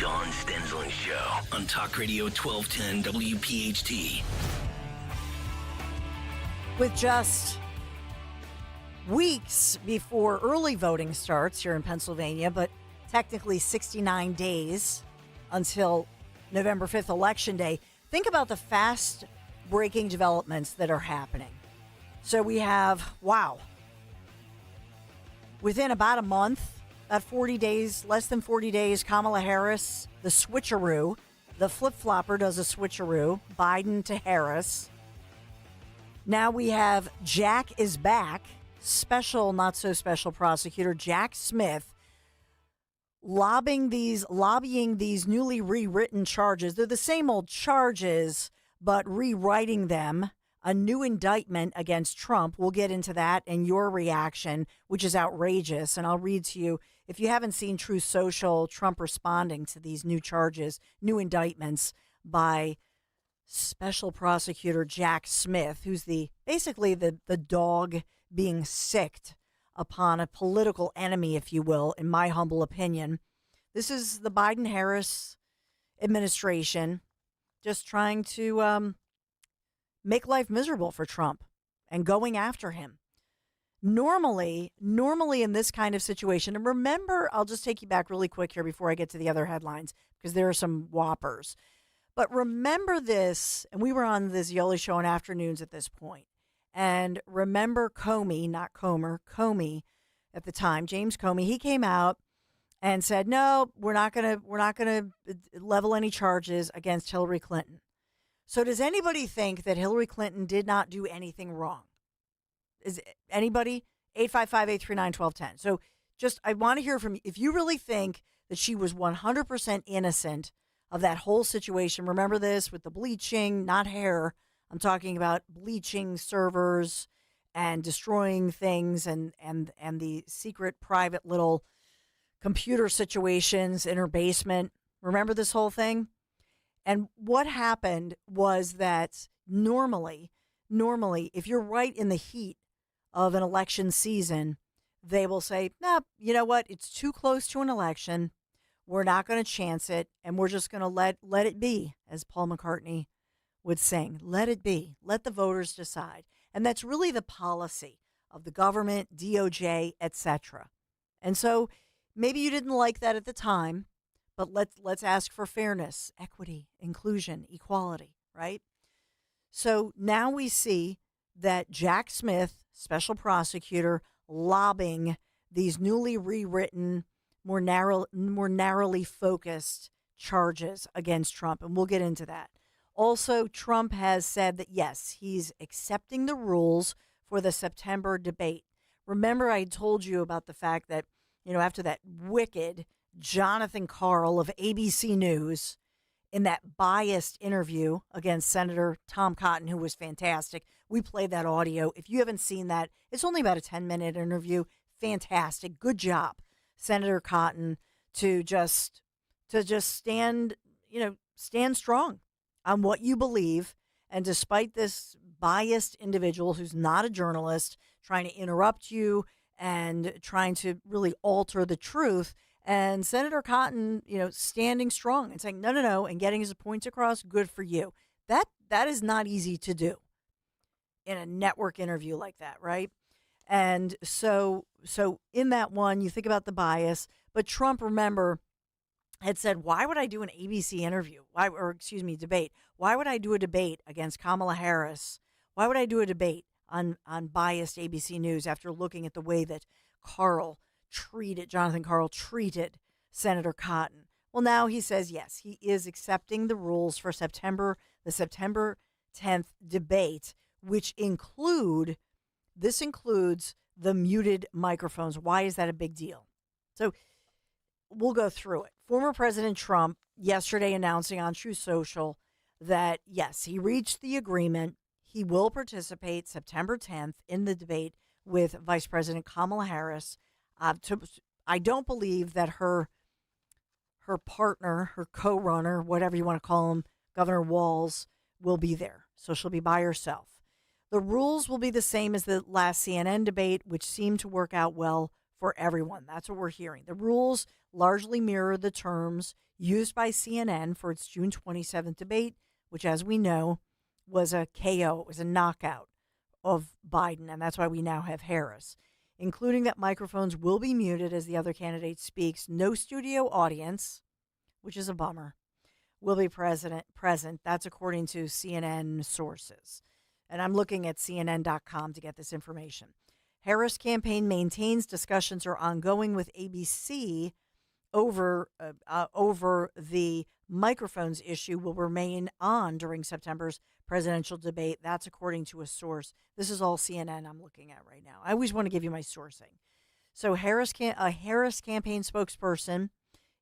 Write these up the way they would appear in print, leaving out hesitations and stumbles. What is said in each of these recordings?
Dawn Stensland Show on Talk Radio 1210 WPHT. With just weeks before early voting starts here in Pennsylvania, but technically 69 days until November 5th, Election Day, think about the fast-breaking developments that are happening. So we have, within about a month, about 40 days, less than 40 days, Kamala Harris, the switcheroo, the flip-flopper does a switcheroo, Biden to Harris. Now we have Jack is back, special, not so special prosecutor Jack Smith, lobbying these newly rewritten charges. They're the same old charges, but rewriting them. A new indictment against Trump. We'll get into that and your reaction, which is outrageous. And I'll read to you, if you haven't seen Truth Social, Trump responding to these new charges, new indictments by Special Prosecutor Jack Smith, who's basically the dog being sicked upon a political enemy, if you will, in my humble opinion. This is the Biden-Harris administration just trying to make life miserable for Trump and going after him. Normally in this kind of situation, and remember, I'll just take you back really quick here before I get to the other headlines, because there are some whoppers. But remember this, and we were on this Yoli show on afternoons at this point, and remember Comey, not Comer, Comey at the time, James Comey, he came out and said, no, we're not gonna level any charges against Hillary Clinton. So does anybody think that Hillary Clinton did not do anything wrong? Is anybody? 855-839-1210. So just, I want to hear from you. If you really think that she was 100% innocent of that whole situation, remember this with the bleaching, not hair. I'm talking about bleaching servers and destroying things and the secret private little computer situations in her basement. Remember this whole thing? And what happened was that normally, if you're right in the heat of an election season, they will say, nah, you know what? It's too close to an election. We're not going to chance it. And we're just going to let it be, as Paul McCartney would sing. Let it be. Let the voters decide. And that's really the policy of the government, DOJ, etc. And so maybe you didn't like that at the time. But let's ask for fairness, equity, inclusion, equality, right? So now we see that Jack Smith, special prosecutor, lobbying these newly rewritten, more narrowly focused charges against Trump, and we'll get into that. Also, Trump has said that, yes, he's accepting the rules for the September debate. Remember, I told you about the fact that, after that wicked Jonathan Karl of ABC News in that biased interview against Senator Tom Cotton, who was fantastic. We played that audio. If you haven't seen that, it's only about a 10-minute interview. Fantastic. Good job, Senator Cotton, to just stand strong on what you believe. And despite this biased individual who's not a journalist trying to interrupt you and trying to really alter the truth, and Senator Cotton, standing strong and saying, no, and getting his points across, good for you. That is not easy to do in a network interview like that, right? And so in that one, you think about the bias, but Trump, remember, had said, why would I do an ABC interview? Debate. Why would I do a debate against Kamala Harris? Why would I do a debate on biased ABC News after looking at the way that Jonathan Karl treated Senator Cotton? Well, now he says, yes, he is accepting the rules for the September 10th debate, which includes the muted microphones. Why is that a big deal? So we'll go through it. Former President Trump yesterday announcing on Truth Social that, yes, he reached the agreement. He will participate September 10th in the debate with Vice President Kamala Harris. I don't believe that her partner, her co-runner, whatever you want to call him, Governor Walz, will be there. So she'll be by herself. The rules will be the same as the last CNN debate, which seemed to work out well for everyone. That's what we're hearing. The rules largely mirror the terms used by CNN for its June 27th debate, which, as we know, was a KO. It was a knockout of Biden, and that's why we now have Harris, including that microphones will be muted as the other candidate speaks. No studio audience, which is a bummer, will be present. That's according to CNN sources. And I'm looking at CNN.com to get this information. Harris campaign maintains discussions are ongoing with ABC over the microphones issue will remain on during September's presidential debate. That's according to a source. This is all CNN I'm looking at right now. I always want to give you my sourcing. So a Harris campaign spokesperson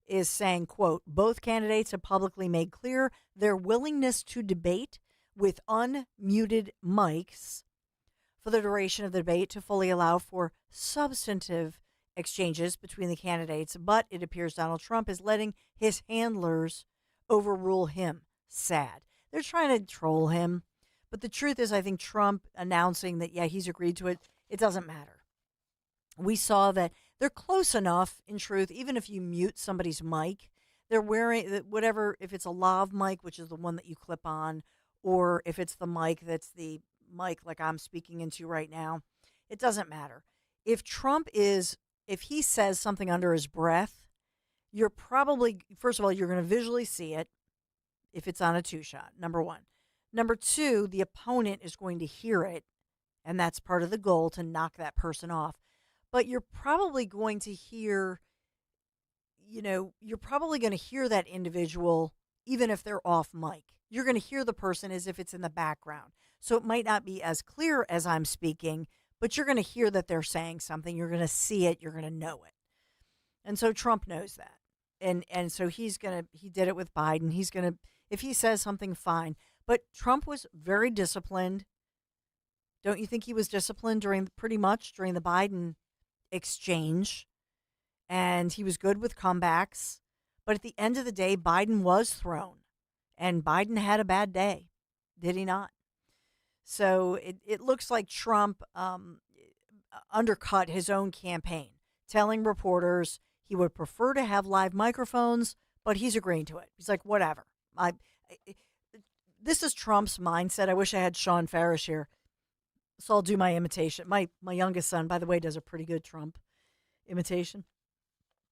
is saying, quote, both candidates have publicly made clear their willingness to debate with unmuted mics for the duration of the debate to fully allow for substantive exchanges between the candidates, but it appears Donald Trump is letting his handlers overrule him. Sad. They're trying to troll him, but the truth is I think Trump announcing that, yeah, he's agreed to it, it doesn't matter. We saw that they're close enough, in truth, even if you mute somebody's mic, they're wearing whatever, if it's a lav mic, which is the one that you clip on, or if it's the mic that's the mic like I'm speaking into right now, it doesn't matter. If he says something under his breath, you're probably, first of all, you're going to visually see it if it's on a two-shot, number one. Number two, the opponent is going to hear it, and that's part of the goal, to knock that person off. But you're probably going to hear, that individual even if they're off mic. You're going to hear the person as if it's in the background. So it might not be as clear as I'm speaking, but you're going to hear that they're saying something. You're going to see it. You're going to know it. And so Trump knows that. And so he did it with Biden. If he says something, fine. But Trump was very disciplined. Don't you think he was disciplined during the Biden exchange? And he was good with comebacks. But at the end of the day, Biden was thrown. And Biden had a bad day. Did he not? So it looks like Trump undercut his own campaign, telling reporters he would prefer to have live microphones, but he's agreeing to it. He's like, whatever. This is Trump's mindset. I wish I had Sean Farish here, so I'll do my imitation. My youngest son, by the way, does a pretty good Trump imitation.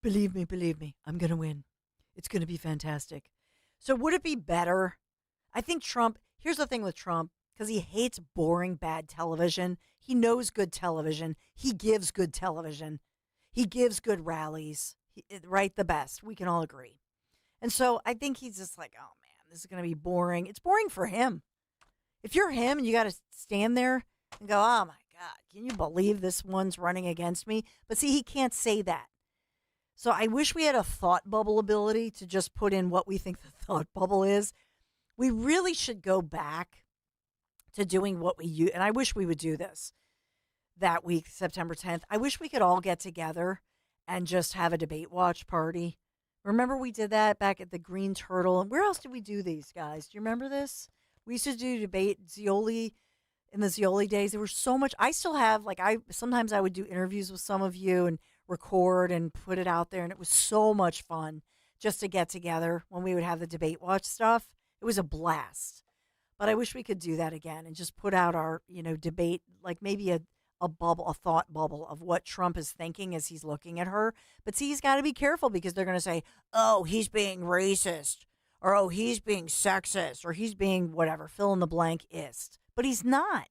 Believe me, I'm going to win. It's going to be fantastic. So would it be better? I think Trump, here's the thing with Trump, because he hates boring, bad television. He knows good television. He gives good television. He gives good rallies, right? The best. We can all agree. And so I think he's just like, oh, man, this is going to be boring. It's boring for him. If you're him and you got to stand there and go, oh, my God, can you believe this one's running against me? But see, he can't say that. So I wish we had a thought bubble ability to just put in what we think the thought bubble is. We really should go back to doing what we use. And I wish we would do this that week, September 10th. I wish we could all get together and just have a debate watch party. Remember we did that back at the Green Turtle? And where else did we do these, guys? Do you remember this? We used to do debate Zioli in the Zioli days. There was so much. I still have, sometimes I would do interviews with some of you and record and put it out there. And it was so much fun just to get together when we would have the debate watch stuff. It was a blast. But I wish we could do that again and just put out our, debate, like maybe a bubble, a thought bubble of what Trump is thinking as he's looking at her. But see, he's got to be careful because they're going to say, oh, he's being racist, or oh, he's being sexist, or he's being whatever, fill in the blank ist. But he's not.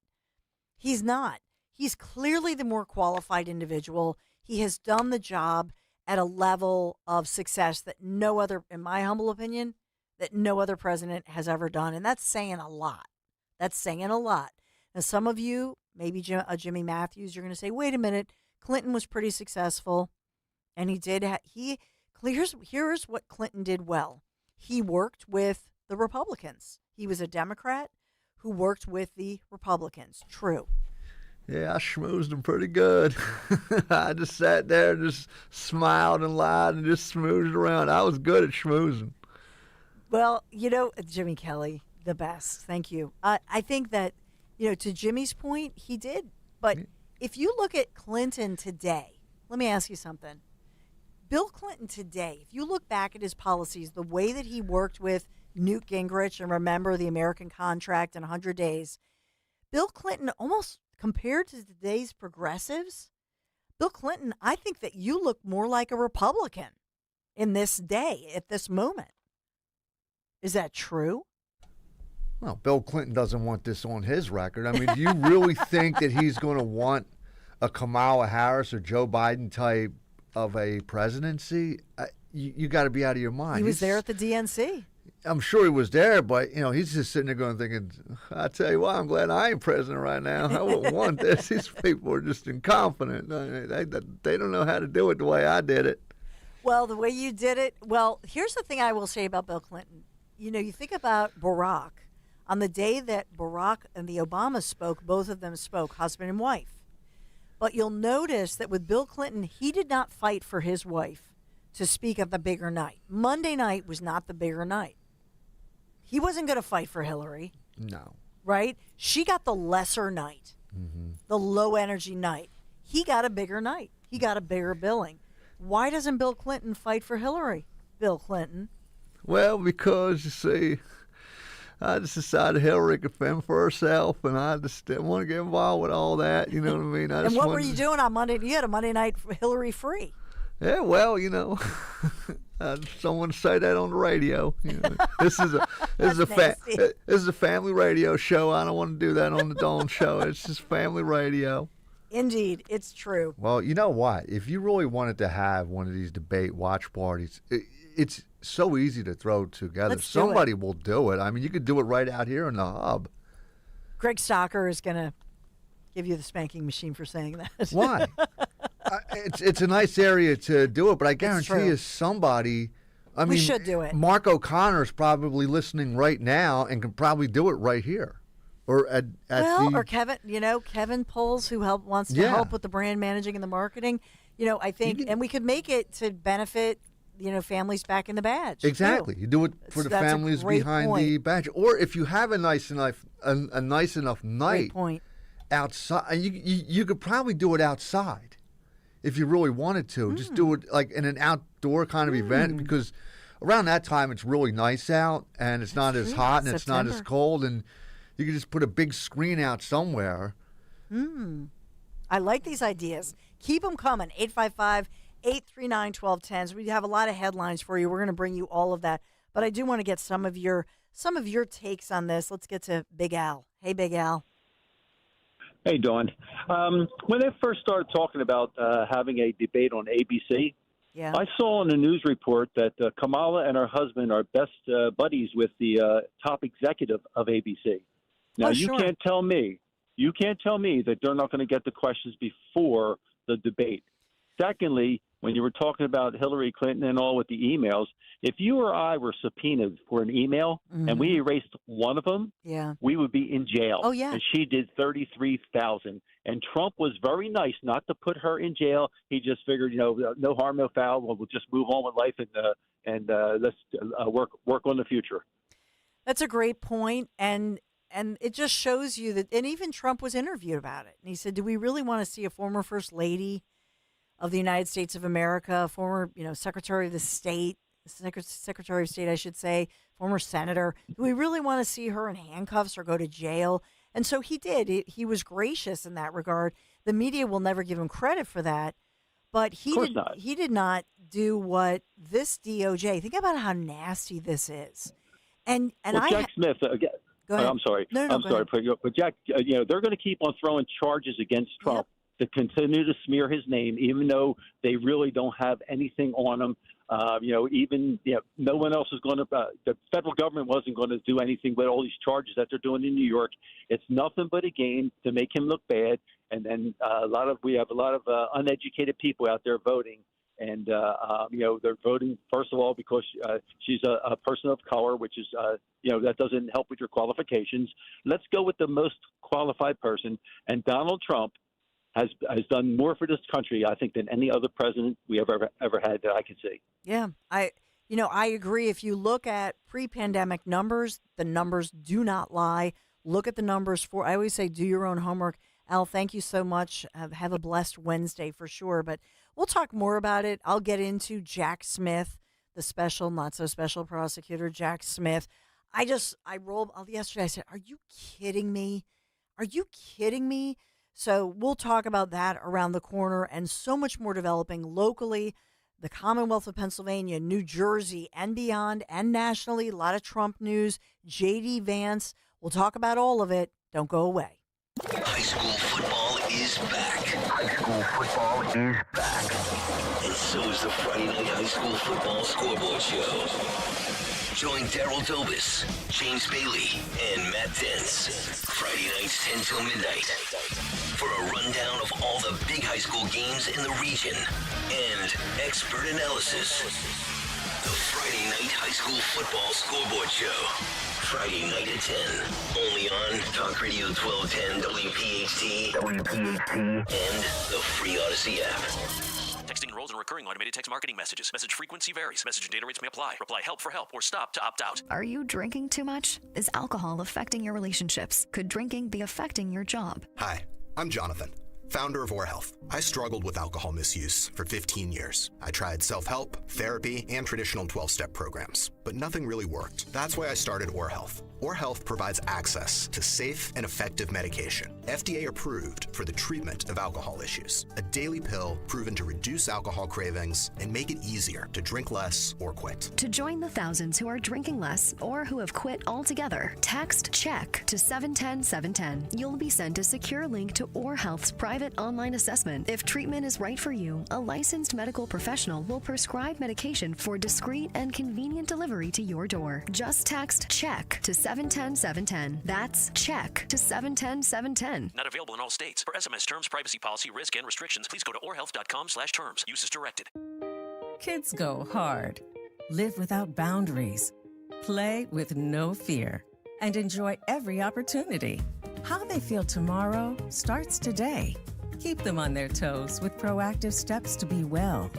He's not. He's clearly the more qualified individual. He has done the job at a level of success that no other, in my humble opinion, that no other president has ever done. And that's saying a lot. That's saying a lot. Now, some of you, maybe Jimmy Matthews, you're going to say, wait a minute, Clinton was pretty successful. And here's what Clinton did well. He worked with the Republicans. He was a Democrat who worked with the Republicans. True. Yeah, I schmoozed him pretty good. I just sat there and just smiled and lied and just smoozed around. I was good at schmoozing. Well, Jimmy Kelly, the best. Thank you. I think that, to Jimmy's point, he did. But if you look at Clinton today, let me ask you something. Bill Clinton today, if you look back at his policies, the way that he worked with Newt Gingrich, and remember the American contract in 100 days, Bill Clinton, almost compared to today's progressives, Bill Clinton, I think that you look more like a Republican in this day, at this moment. Is that true? Well, Bill Clinton doesn't want this on his record. I mean, do you really think that he's going to want a Kamala Harris or Joe Biden type of a presidency? You got to be out of your mind. He was there at the DNC. I'm sure he was there, but, he's just sitting there going thinking, I tell you what, I'm glad I ain't president right now. I wouldn't want this. These people are just incompetent. They don't know how to do it the way I did it. Well, the way you did it, here's the thing I will say about Bill Clinton. You think about Barack. On the day that Barack and the Obamas spoke, both of them spoke, husband and wife. But you'll notice that with Bill Clinton, he did not fight for his wife to speak at the bigger night. Monday night was not the bigger night. He wasn't going to fight for Hillary. No. Right? She got the lesser night, the low energy night. He got a bigger night. He got a bigger billing. Why doesn't Bill Clinton fight for Hillary? Bill Clinton. Well, because, you see, I just decided Hillary could fend for herself, and I just didn't want to get involved with all that. You know what I mean? And what were you doing on Monday? You had a Monday night Hillary free. Yeah, well, someone say that on the radio. This is a family radio show. I don't want to do that on the Dawn show. It's just family radio. Indeed, it's true. Well, you know what? If you really wanted to have one of these debate watch parties, it's so easy to throw together. Somebody will do it. I mean, you could do it right out here in the hub. Greg Stocker is going to give you the spanking machine for saying that. Why? It's a nice area to do it, but I guarantee you somebody. We should do it. Mark O'Connor's probably listening right now and can probably do it right here. Or or Kevin, Kevin Poles, who wants to help with the brand managing and the marketing. I think, and we could make it to benefit, families back in the badge. Exactly. too. You do it for the families behind the badge, or if you have a nice enough night outside, you could probably do it outside if you really wanted to. Just do it like in an outdoor kind of event, because around that time it's really nice out and it's not as hot and it's not as cold, and you can just put a big screen out somewhere. I like these ideas. Keep them coming. 855-839-1210. So we have a lot of headlines for you. We're going to bring you all of that. But I do want to get some of your takes on this. Let's get to Big Al. Hey, Big Al. Hey, Dawn. When they first started talking about having a debate on ABC, I saw in the news report that Kamala and her husband are best buddies with the top executive of ABC. Now, you can't tell me that they're not going to get the questions before the debate. Secondly, when you were talking about Hillary Clinton and all with the emails, if you or I were subpoenaed for an email and we erased one of them, we would be in jail. Oh, yeah. And she did 33,000. And Trump was very nice not to put her in jail. He just figured, no harm, no foul. We'll just move on with life and let's work on the future. That's a great point. And it just shows you that, and even Trump was interviewed about it. And he said, do we really want to see a former First Lady of the United States of America, former, Secretary of State, I should say, former senator? Do we really want to see her in handcuffs or go to jail? And so he did. He was gracious in that regard. The media will never give him credit for that. But he did not do what this DOJ, think about how nasty this is. And Jack Smith, again. Go ahead. I'm sorry. No, I'm sorry. But Jack, they're going to keep on throwing charges against Trump to continue to smear his name, even though they really don't have anything on him. No one else is going to. The federal government wasn't going to do anything with all these charges that they're doing in New York. It's nothing but a game to make him look bad. And then we have a lot of uneducated people out there voting. And, they're voting, first of all, because she's a person of color, which is, that doesn't help with your qualifications. Let's go with the most qualified person. And Donald Trump has done more for this country, I think, than any other president we have ever had that I can see. Yeah, I agree. If you look at pre-pandemic numbers, the numbers do not lie. Look at the numbers I always say, do your own homework. Al, thank you so much. Have a blessed Wednesday for sure. But we'll talk more about it. I'll get into Jack Smith, the special, not so special prosecutor, Jack Smith. I rolled yesterday. I said, are you kidding me? Are you kidding me? So we'll talk about that around the corner and so much more developing locally, the Commonwealth of Pennsylvania, New Jersey, and beyond, and nationally. A lot of Trump news, J.D. Vance. We'll talk about all of it. Don't go away. High school football is back. High school football is back. And so is the Friday Night High School Football Scoreboard Show. Join Daryl Dobis, James Bailey, and Matt Dents. Friday nights 10 till midnight. For a rundown of all the big high school games in the region and expert analysis. The Friday Night High School Football Scoreboard Show. Friday night at 10. Only on Talk Radio 1210 WPHT, and the free Odyssey app. Texting enrolls in recurring automated text marketing messages. Message frequency varies. Message and data rates may apply. Reply help for help or stop to opt out. Are you drinking too much? Is alcohol affecting your relationships? Could drinking be affecting your job? Hi, I'm Jonathan, founder of Or Health. I struggled with alcohol misuse for 15 years. I tried self-help, therapy, and traditional 12-step programs, but nothing really worked. That's why I started Or Health. Or Health provides access to safe and effective medication, FDA approved for the treatment of alcohol issues. A daily pill proven to reduce alcohol cravings and make it easier to drink less or quit. To join the thousands who are drinking less or who have quit altogether, text CHECK to 710-710. You'll be sent a secure link to Or Health's private online assessment. If treatment is right for you, a licensed medical professional will prescribe medication for discreet and convenient delivery to your door. Just text CHECK to 710-710. That's CHECK to 710-710. Not available in all states. For SMS terms, privacy policy, risk, and restrictions, please go to orhealth.com/terms. Use as directed. Kids go hard, live without boundaries, play with no fear, and enjoy every opportunity. How they feel tomorrow starts today. Keep them on their toes with proactive steps to be well.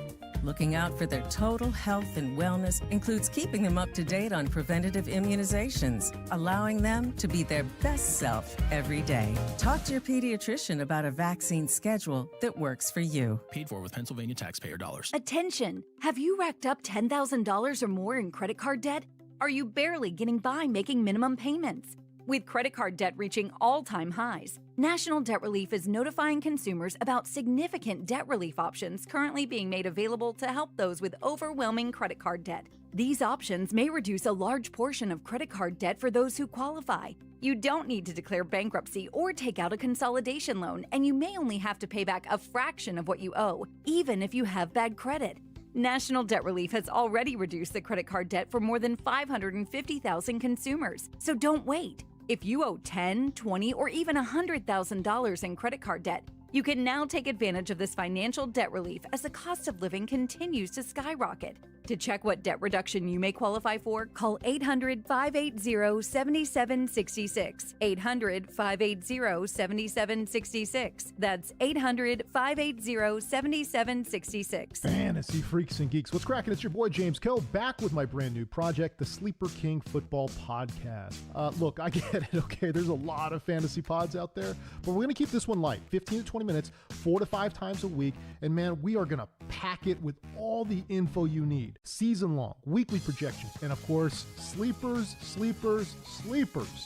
Looking out for their total health and wellness includes keeping them up to date on preventative immunizations, allowing them to be their best self every day. Talk to your pediatrician about a vaccine schedule that works for you. Paid for with Pennsylvania taxpayer dollars. Attention! Have you racked up $10,000 or more in credit card debt? Are you barely getting by making minimum payments? With credit card debt reaching all-time highs, National Debt Relief is notifying consumers about significant debt relief options currently being made available to help those with overwhelming credit card debt. These options may reduce a large portion of credit card debt for those who qualify. You don't need to declare bankruptcy or take out a consolidation loan, and you may only have to pay back a fraction of what you owe, even if you have bad credit. National Debt Relief has already reduced the credit card debt for more than 550,000 consumers, so don't wait. If you owe $10,000, $20,000, or even $100,000 in credit card debt, you can now take advantage of this financial debt relief as the cost of living continues to skyrocket. To check what debt reduction you may qualify for, call 800-580-7766. 800-580-7766. That's 800-580-7766. Fantasy freaks and geeks. What's cracking? It's your boy James Koh back with my brand new project, the Sleeper King Football Podcast. Look, I get it, okay? There's a lot of fantasy pods out there, but we're going to keep this one light. 15 to 20 minutes, 4 to 5 times a week. And man, we are going to pack it with all the info you need. Season long, weekly projections, and of course, sleepers.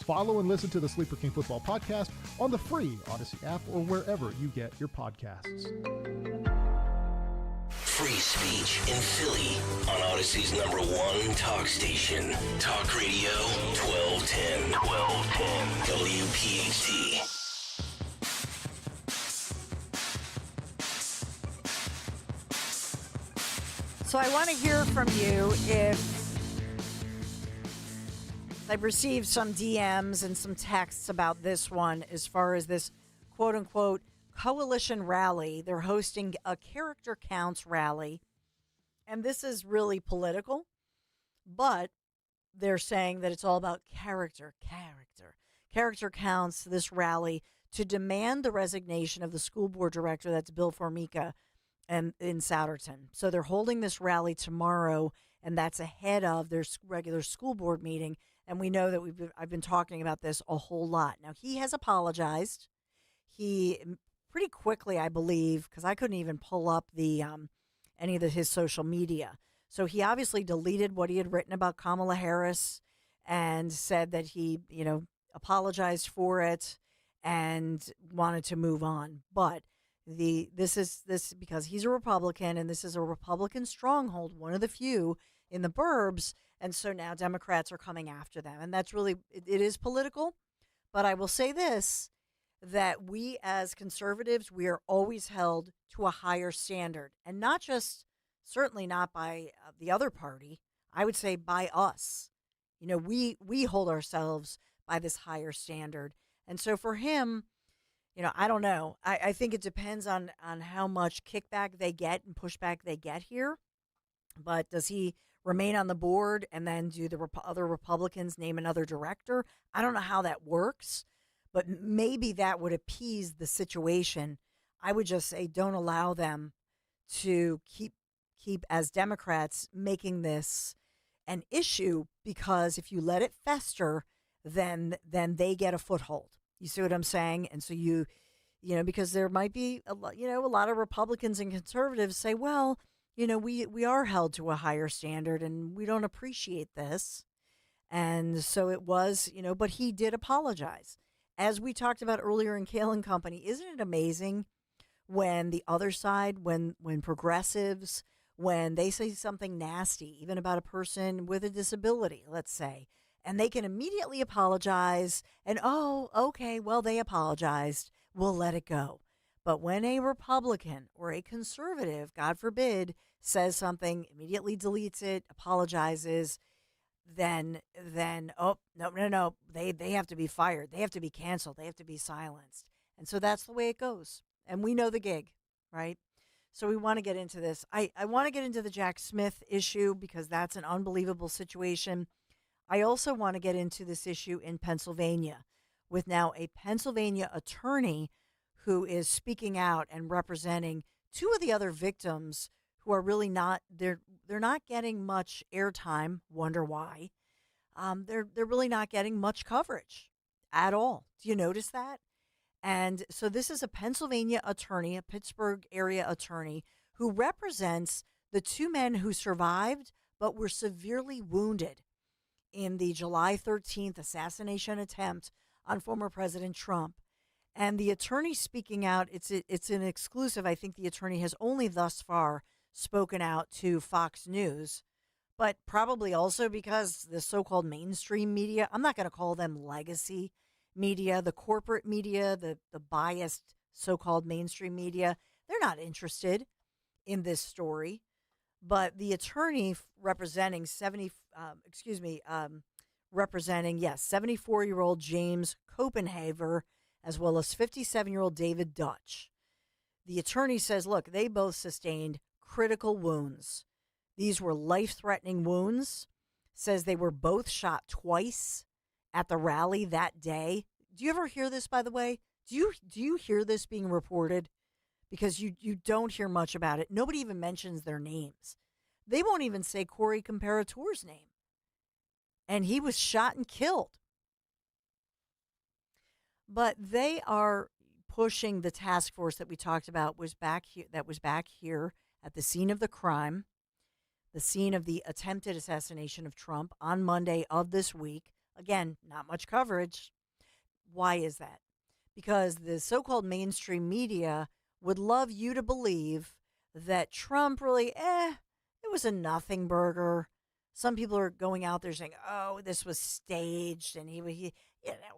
Follow and listen to the Sleeper King Football Podcast on the free Odyssey app or wherever you get your podcasts. Free speech in Philly on Odyssey's #1 talk station. Talk Radio 1210. WPHT. So I want to hear from you if I've received some DMs and some texts about this one as far as this quote-unquote coalition rally. They're hosting a character counts rally, and this is really political, but they're saying that it's all about character. Character counts, this rally, to demand the resignation of the school board director, that's Bill Formica, and in Souderton. So they're holding this rally tomorrow, and that's ahead of their regular school board meeting. And we know that I've been talking about this a whole lot. Now, he has apologized. He pretty quickly, I believe, because I couldn't even pull up the any of his social media. So he obviously deleted what he had written about Kamala Harris and said that he, apologized for it and wanted to move on. But this because he's a Republican, and this is a Republican stronghold, one of the few in the burbs, and so now Democrats are coming after them, and that's really it is political. But I will say this, that we as conservatives, we are always held to a higher standard, and not just, certainly not by the other party. I would say by us. We hold ourselves by this higher standard. And so for him, I don't know. I think it depends on how much kickback they get and pushback they get here. But does he remain on the board and then do the other Republicans name another director? I don't know how that works, but maybe that would appease the situation. I would just say don't allow them to keep as Democrats making this an issue, because if you let it fester, then they get a foothold. You see what I'm saying? And so because there might be a lot of Republicans and conservatives say, well, we are held to a higher standard and we don't appreciate this. And so it was, but he did apologize. As we talked about earlier in Kale and Company, isn't it amazing when the other side, when progressives, when they say something nasty, even about a person with a disability, let's say, and they can immediately apologize and, oh, okay, well, they apologized, we'll let it go. But when a Republican or a conservative, God forbid, says something, immediately deletes it, apologizes, then oh, no, they have to be fired. They have to be canceled. They have to be silenced. And so that's the way it goes. And we know the gig, right? So we want to get into this. I want to get into the Jack Smith issue because that's an unbelievable situation. I also want to get into this issue in Pennsylvania with now a Pennsylvania attorney who is speaking out and representing two of the other victims who are really not, they're not getting much airtime. Wonder why. They're really not getting much coverage at all. Do you notice that? And so this is a Pennsylvania attorney, a Pittsburgh area attorney, who represents the two men who survived but were severely wounded in the July 13th assassination attempt on former President Trump. And the attorney speaking out, it's an exclusive. I think the attorney has only thus far spoken out to Fox News, but probably also because the so-called mainstream media, I'm not going to call them legacy media, the corporate media, the biased so-called mainstream media, they're not interested in this story. But the attorney representing 74-year-old James Copenhaver, as well as 57-year-old David Dutch. The attorney says, look, they both sustained critical wounds. These were life-threatening wounds. Says they were both shot twice at the rally that day. Do you ever hear this, by the way? Do you hear this being reported? Because you don't hear much about it. Nobody even mentions their names. They won't even say Corey Comparator's name. And he was shot and killed. But they are pushing the task force that we talked about was back here at the scene of the crime, the scene of the attempted assassination of Trump on Monday of this week. Again, not much coverage. Why is that? Because the so-called mainstream media would love you to believe that Trump really, it was a nothing burger. Some people are going out there saying, oh, this was staged. And he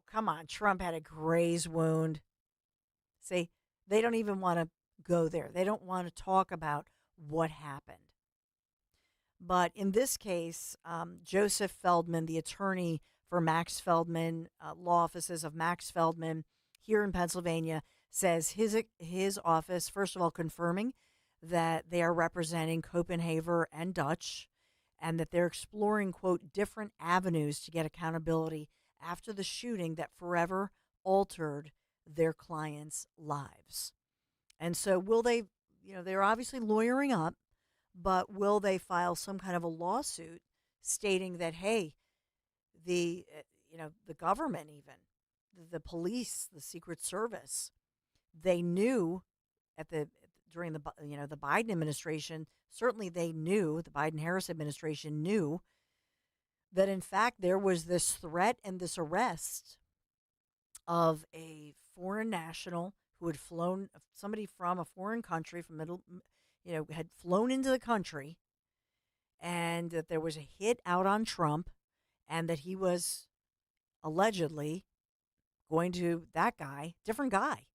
come on, Trump had a graze wound. See, they don't even want to go there. They don't want to talk about what happened. But in this case, Joseph Feldman, the attorney for Max Feldman, law offices of Max Feldman here in Pennsylvania, says his office, first of all, confirming that they are representing Copenhaver and Dutch, and that they're exploring, quote, different avenues to get accountability after the shooting that forever altered their clients' lives. And so will they, they're obviously lawyering up, but will they file some kind of a lawsuit stating that, hey, the government, even the police, the Secret Service, they knew during the Biden administration, certainly they knew, the Biden-Harris administration knew that in fact there was this threat and this arrest of a foreign national who had flown, somebody from a foreign country had flown into the country, and that there was a hit out on Trump, and that he was allegedly different guy,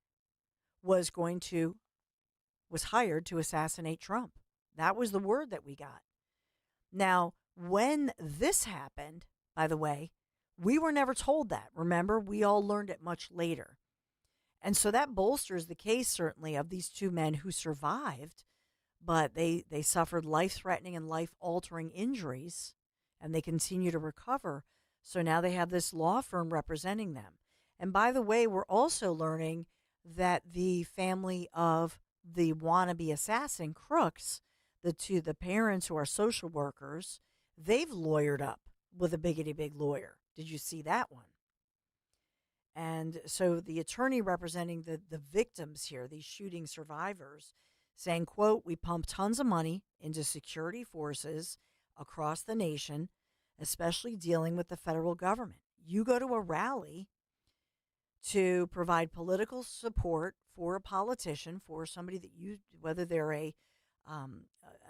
was hired to assassinate Trump. That was the word that we got. Now, when this happened, by the way, we were never told that. Remember, we all learned it much later. And so that bolsters the case, certainly, of these two men who survived, but they suffered life-threatening and life-altering injuries, and they continue to recover. So now they have this law firm representing them. And by the way, we're also learning that the family of the wannabe assassin crooks, the parents who are social workers, they've lawyered up with a big lawyer. Did you see that one? And so the attorney representing the victims here, these shooting survivors, saying, quote, "We pump tons of money into security forces across the nation, especially dealing with the federal government. You go to a rally to provide political support for a politician, for somebody that whether they're a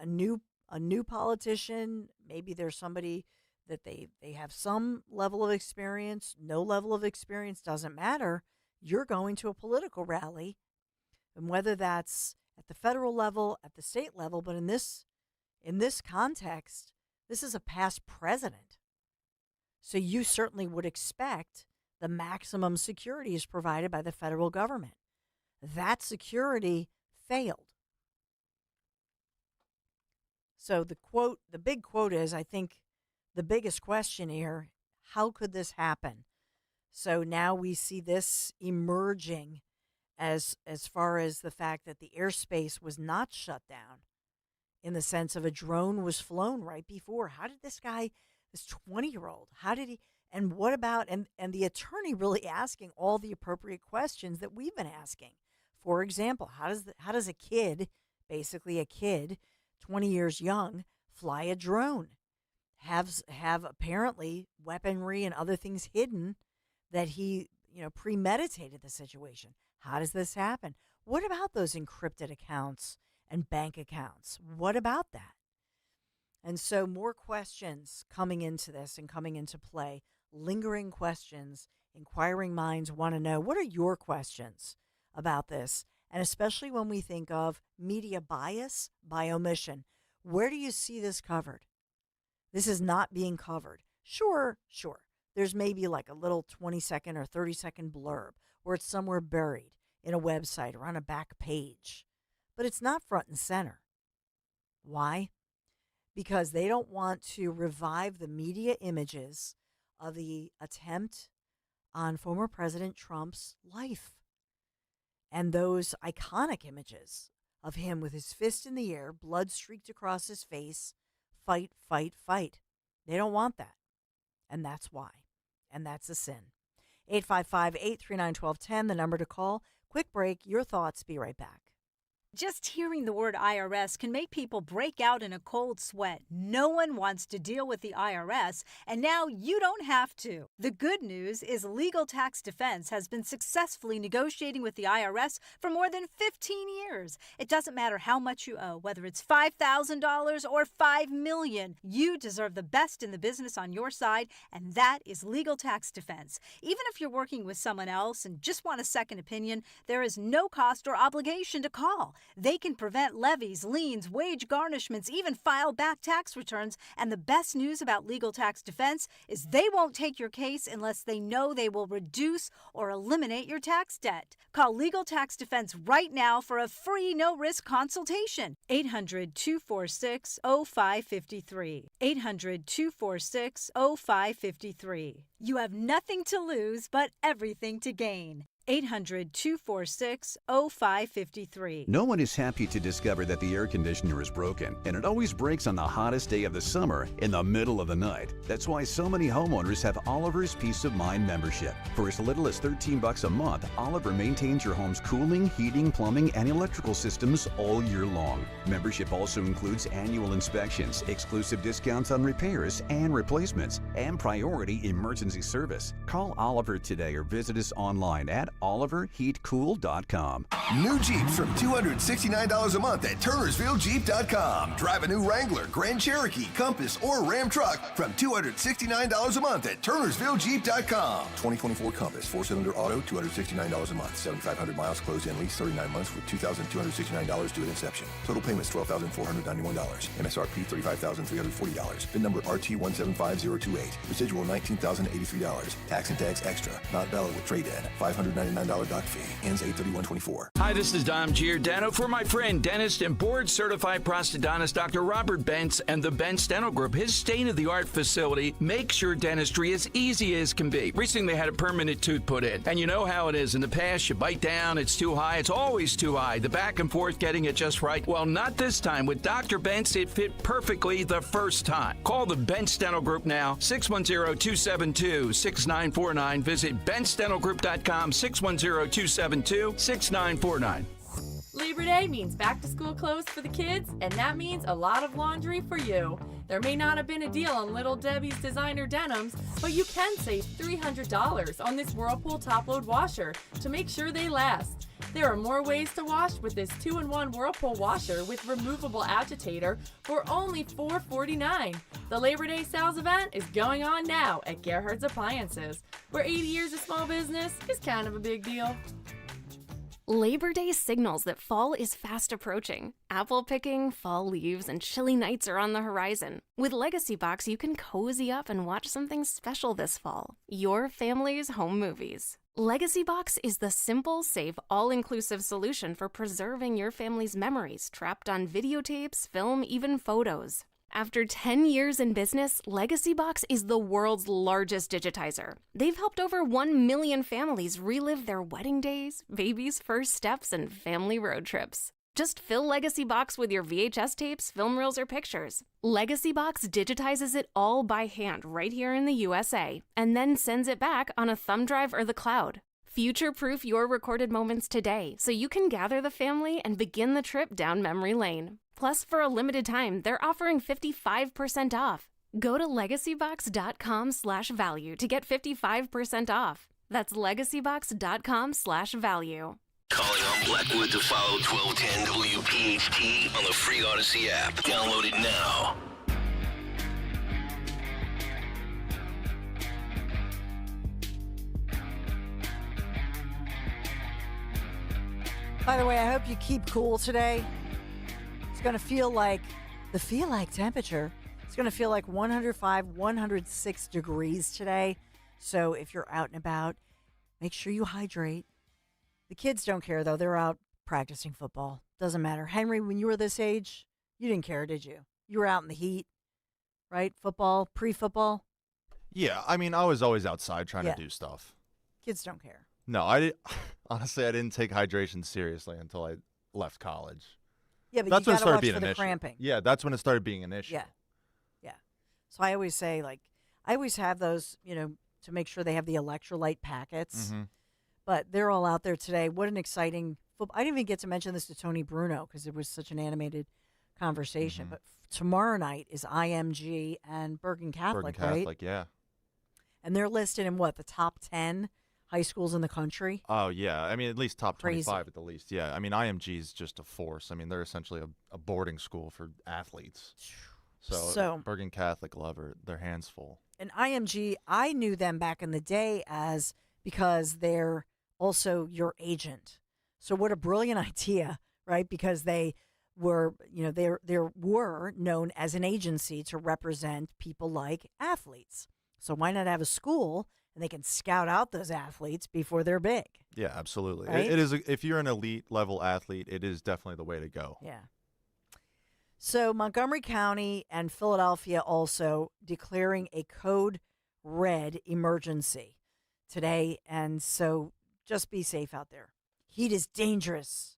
new politician, maybe there's somebody that they have some level of experience, no level of experience, doesn't matter. You're going to a political rally, and whether that's at the federal level, at the state level, but in this context, this is a past president. So you certainly would expect the maximum security is provided by the federal government. That security failed. So the big quote is, I think the biggest question here, how could this happen? So now we see this emerging as far as the fact that the airspace was not shut down, in the sense of a drone was flown right before. How did this 20-year-old, how did he, and what about, and the attorney really asking all the appropriate questions that we've been asking. For example, how does a kid, basically a kid, 20 years young, fly a drone? Have apparently weaponry and other things hidden, that he, premeditated the situation. How does this happen? What about those encrypted accounts and bank accounts? What about that? And so more questions coming into this and coming into play, lingering questions. Inquiring minds want to know, what are your questions about this? And especially when we think of media bias by omission, where do you see this covered? This is not being covered. Sure. There's maybe like a little 20-second or 30-second blurb, or it's somewhere buried in a website or on a back page. But it's not front and center. Why? Because they don't want to revive the media images of the attempt on former President Trump's life. And those iconic images of him with his fist in the air, blood streaked across his face, fight, fight, fight. They don't want that. And that's why. And that's a sin. 855-839-1210, the number to call. Quick break. Your thoughts. Be right back. Just hearing the word IRS can make people break out in a cold sweat. No one wants to deal with the IRS, and now you don't have to. The good news is Legal Tax Defense has been successfully negotiating with the IRS for more than 15 years. It doesn't matter how much you owe, whether it's $5,000 or $5 million. You deserve the best in the business on your side, and that is Legal Tax Defense. Even if you're working with someone else and just want a second opinion, there is no cost or obligation to call. They can prevent levies, liens, wage garnishments, even file back tax returns. And the best news about Legal Tax Defense is they won't take your case unless they know they will reduce or eliminate your tax debt. Call Legal Tax Defense right now for a free no-risk consultation. 800-246-0553. 800-246-0553. You have nothing to lose but everything to gain. 800-246-0553. No one is happy to discover that the air conditioner is broken, and it always breaks on the hottest day of the summer in the middle of the night. That's why so many homeowners have Oliver's Peace of Mind membership. For as little as $13 a month, Oliver maintains your home's cooling, heating, plumbing, and electrical systems all year long. Membership also includes annual inspections, exclusive discounts on repairs and replacements, and priority emergency service. Call Oliver today or visit us online at oliverheatcool.com. New Jeeps from $269 a month at turnersvillejeep.com. Drive a new Wrangler, Grand Cherokee, Compass, or Ram truck from $269 a month at turnersvillejeep.com. 2024 Compass, 4-cylinder auto, $269 a month. 7,500 miles, closed-in lease, 39 months with $2,269 due at inception. Total payments $12,491. MSRP $35,340. VIN number RT175028. Residual $19,083. Tax and tax extra. Not valid with trade-in. $599 doc fee. Ends 8/31/24. Hi, this is Dom Giordano for my friend, dentist and board-certified prosthodontist Dr. Robert Bentz and the Bentz Dental Group. His state-of-the-art facility makes your dentistry as easy as can be. Recently, they had a permanent tooth put in. And you know how it is. In the past, you bite down, it's too high. It's always too high. The back and forth getting it just right. Well, not this time. With Dr. Bentz, it fit perfectly the first time. Call the Bentz Dental Group now, 610-272-6949. Visit BentzDentalGroup.com, 610-272-6949. Labor Day means back-to-school clothes for the kids, and that means a lot of laundry for you. There may not have been a deal on Little Debbie's designer denims, but you can save $300 on this Whirlpool top-load washer to make sure they last. There are more ways to wash with this 2-in-1 Whirlpool washer with removable agitator for only $449. The Labor Day sales event is going on now at Gerhardt's Appliances, where 80 years of small business is kind of a big deal. Labor Day signals that fall is fast approaching. Apple picking, fall leaves, and chilly nights are on the horizon. With Legacy Box, you can cozy up and watch something special this fall. Your family's home movies. Legacy Box is the simple, safe, all-inclusive solution for preserving your family's memories trapped on videotapes, film, even photos. After 10 years in business, Legacy Box is the world's largest digitizer. They've helped over 1 million families relive their wedding days, babies' first steps, and family road trips. Just fill Legacy Box with your VHS tapes, film reels, or pictures. Legacy Box digitizes it all by hand right here in the USA, and then sends it back on a thumb drive or the cloud. Future-proof your recorded moments today so you can gather the family and begin the trip down memory lane. Plus, for a limited time, they're offering 55% off. Go to legacybox.com/value to get 55% off. That's legacybox.com/value. Calling on Blackwood to follow 1210 WPHT on the free Odyssey app. Download it now. By the way, I hope you keep cool today. It's going to feel like the temperature. It's going to feel like 105, 106 degrees today. So if you're out and about, make sure you hydrate. The kids don't care, though. They're out practicing football. Doesn't matter. Henry, when you were this age, you didn't care, did you? You were out in the heat, right? Football, pre-football? Yeah, I mean, I was always outside trying to do stuff. Kids don't care. No, honestly, I didn't take hydration seriously until I left college. Yeah, but that's you when it gotta started watch being for an the issue. cramping. Yeah, that's when it started being an issue. Yeah. So I always say, I always have those, to make sure they have the electrolyte packets. Mm-hmm. But they're all out there today. What an exciting football. I didn't even get to mention this to Tony Bruno because it was such an animated conversation. Mm-hmm. But tomorrow night is IMG and Bergen Catholic, right? Yeah. And they're listed in the top 10 high schools in the country? Oh, yeah. I mean, at least top 25 Crazy. at the least. Yeah. I mean, IMG is just a force. I mean, they're essentially a boarding school for athletes. So Bergen Catholic love their hands full. And IMG, I knew them back in the day because they're also your agent. So what a brilliant idea, right? Because they were, they were known as an agency to represent people like athletes. So why not have a school and they can scout out those athletes before they're big? Yeah, absolutely. Right? It is. If you're an elite level athlete, it is definitely the way to go. Yeah. So Montgomery County and Philadelphia also declaring a code red emergency today. And so just be safe out there. Heat is dangerous.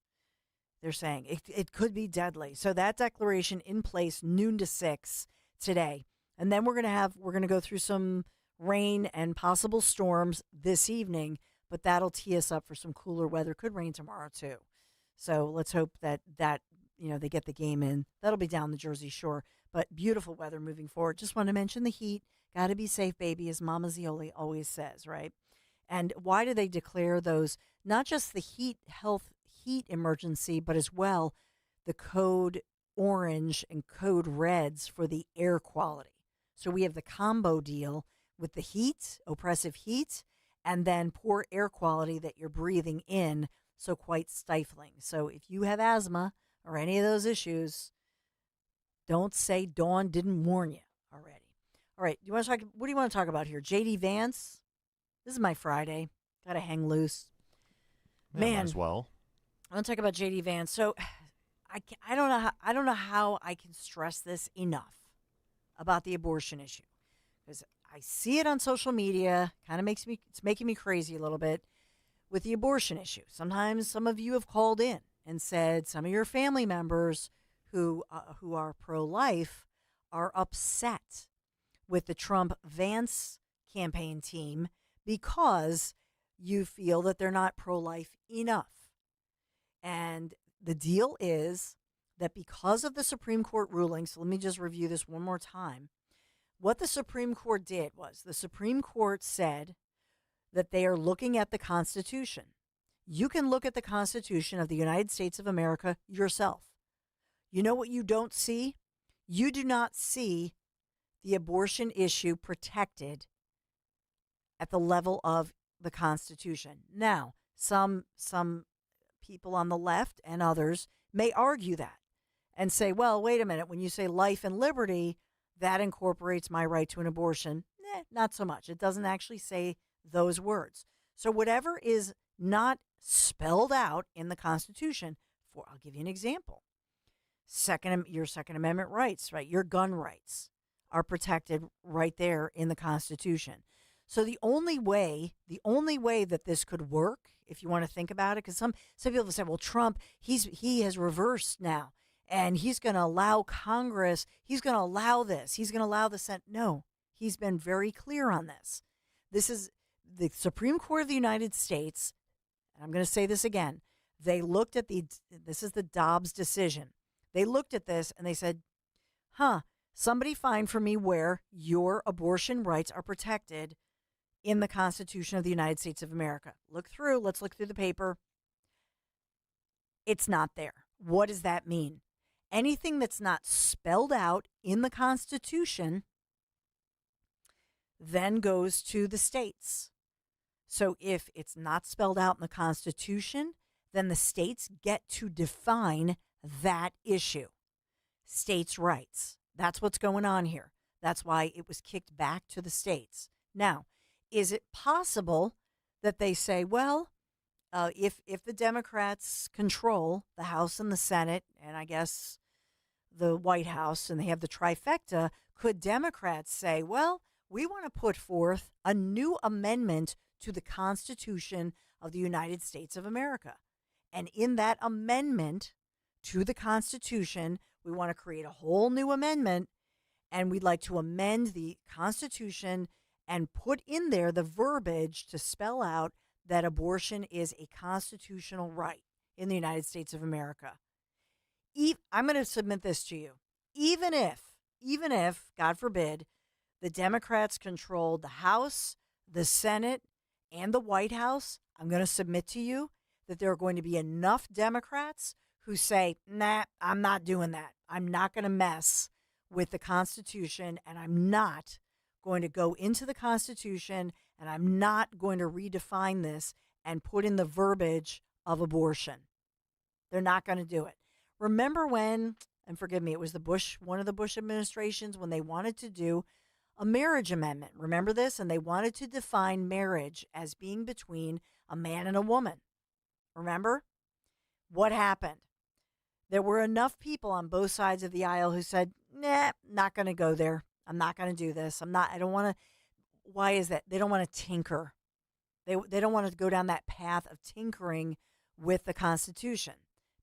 They're saying it could be deadly. So that declaration in place noon to 6 today. And then we're going to go through some rain and possible storms this evening, but that'll tee us up for some cooler weather. Could rain tomorrow too. So let's hope that they get the game in. That'll be down the Jersey Shore, but beautiful weather moving forward. Just want to mention the heat. Got to be safe, baby, as Mama Zioli always says, right? And why do they declare those, not just the heat emergency, but as well the code orange and code reds for the air quality? So we have the combo deal with the heat, oppressive heat, and then poor air quality that you're breathing in, so quite stifling. So if you have asthma or any of those issues, don't say Dawn didn't warn you already. All right, what do you want to talk about here? J.D. Vance? This is my Friday. Got to hang loose. Man, might as well. I want to talk about J.D. Vance. So I don't know how I can stress this enough about the abortion issue, because I see it on social media. It's making me crazy a little bit with the abortion issue. Sometimes some of you have called in and said some of your family members who are pro-life are upset with the Trump-Vance campaign team because you feel that they're not pro-life enough. And the deal is that because of the Supreme Court ruling, so let me just review this one more time. What the Supreme Court did was the Supreme Court said that they are looking at the Constitution. You can look at the Constitution of the United States of America yourself. You know what you don't see? You do not see the abortion issue protected at the level of the Constitution. Now, some people on the left and others may argue that and say, well, wait a minute, when you say life and liberty, that incorporates my right to an abortion. Not so much. It doesn't actually say those words. So whatever is not spelled out in the Constitution, I'll give you an example. Your Second Amendment rights, right? Your gun rights are protected right there in the Constitution. So the only way that this could work, if you want to think about it, because some people say, well, Trump, he has reversed now, and he's going to allow Congress, he's going to allow this, he's going to allow the Senate. No, he's been very clear on this. This is the Supreme Court of the United States, and I'm going to say this again. They looked at this is the Dobbs decision. They looked at this and they said, somebody find for me where your abortion rights are protected in the Constitution of the United States of America. Let's look through the paper. It's not there. What does that mean? Anything that's not spelled out in the Constitution then goes to the states. So if it's not spelled out in the Constitution, then the states get to define that issue. States' rights. That's what's going on here. That's why it was kicked back to the states. Now, is it possible that they say, well, if the Democrats control the House and the Senate, and I guess the White House, and they have the trifecta, could Democrats say, well, we want to put forth a new amendment to the Constitution of the United States of America? And in that amendment to the Constitution, we want to create a whole new amendment, and we'd like to amend the Constitution and put in there the verbiage to spell out that abortion is a constitutional right in the United States of America. I'm going to submit this to you. Even if, God forbid, the Democrats controlled the House, the Senate, and the White House, I'm going to submit to you that there are going to be enough Democrats who say, nah, I'm not doing that. I'm not going to mess with the Constitution, and I'm not going to go into the Constitution, and I'm not going to redefine this and put in the verbiage of abortion. They're not going to do it. Remember when, and forgive me, it was one of the Bush administrations when they wanted to do a marriage amendment. Remember this? And they wanted to define marriage as being between a man and a woman. Remember? What happened? There were enough people on both sides of the aisle who said, nah, not going to go there. I'm not going to do this. I don't want to. Why is that? They don't want to tinker They don't want to go down that path of tinkering with the Constitution.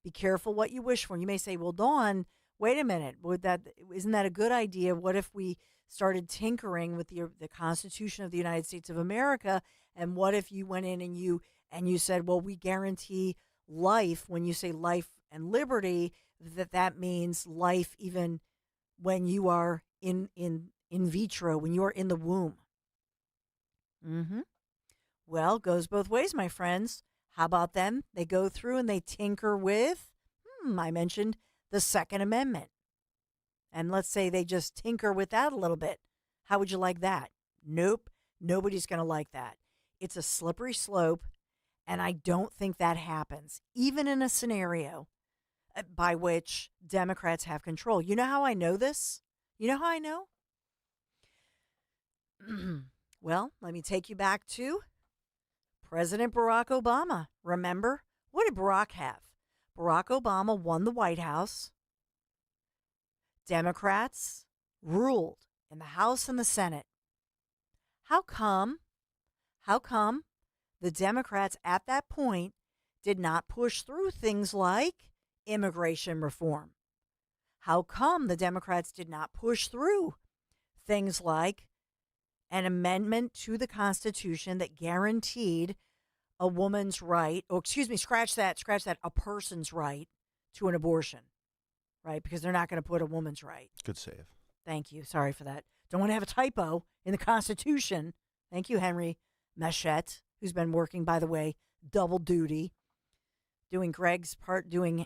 Be careful what you wish for. You may say, well, Dawn, wait a minute. Isn't that a good idea? What if we started tinkering with the Constitution of the United States of America? And what if you went in and you said, well, we guarantee life. When you say life and liberty, that means life even when you are in vitro, when you are in the womb. Well, goes both ways, my friends. How about them? They go through and they tinker with, I mentioned the Second Amendment. And let's say they just tinker with that a little bit. How would you like that? Nope. Nobody's going to like that. It's a slippery slope, and I don't think that happens, even in a scenario by which Democrats have control. You know how I know this? You know how I know? Well, let me take you back to President Barack Obama. Remember? What did Barack have? Barack Obama won the White House. Democrats ruled in the House and the Senate. How come the Democrats at that point did not push through things like immigration reform? How come the Democrats did not push through things like an amendment to the Constitution that guaranteed a woman's right, scratch that, a person's right to an abortion, right? Because they're not going to put a woman's right. Good save. Thank you. Sorry for that. Don't want to have a typo in the Constitution. Thank you, Henry Machette, who's been working, by the way, double duty, doing Greg's part, doing,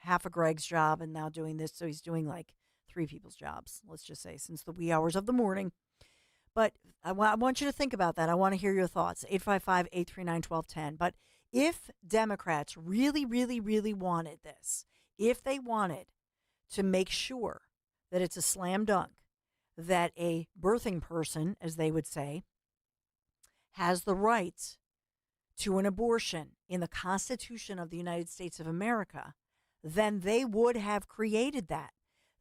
half of Greg's job and now doing this. So he's doing like 3 people's jobs, let's just say, since the wee hours of the morning. But I want you to think about that. I want to hear your thoughts. 855-839-1210. But if Democrats really, really, really wanted this, if they wanted to make sure that it's a slam dunk, that a birthing person, as they would say, has the right to an abortion in the Constitution of the United States of America, then they would have created that.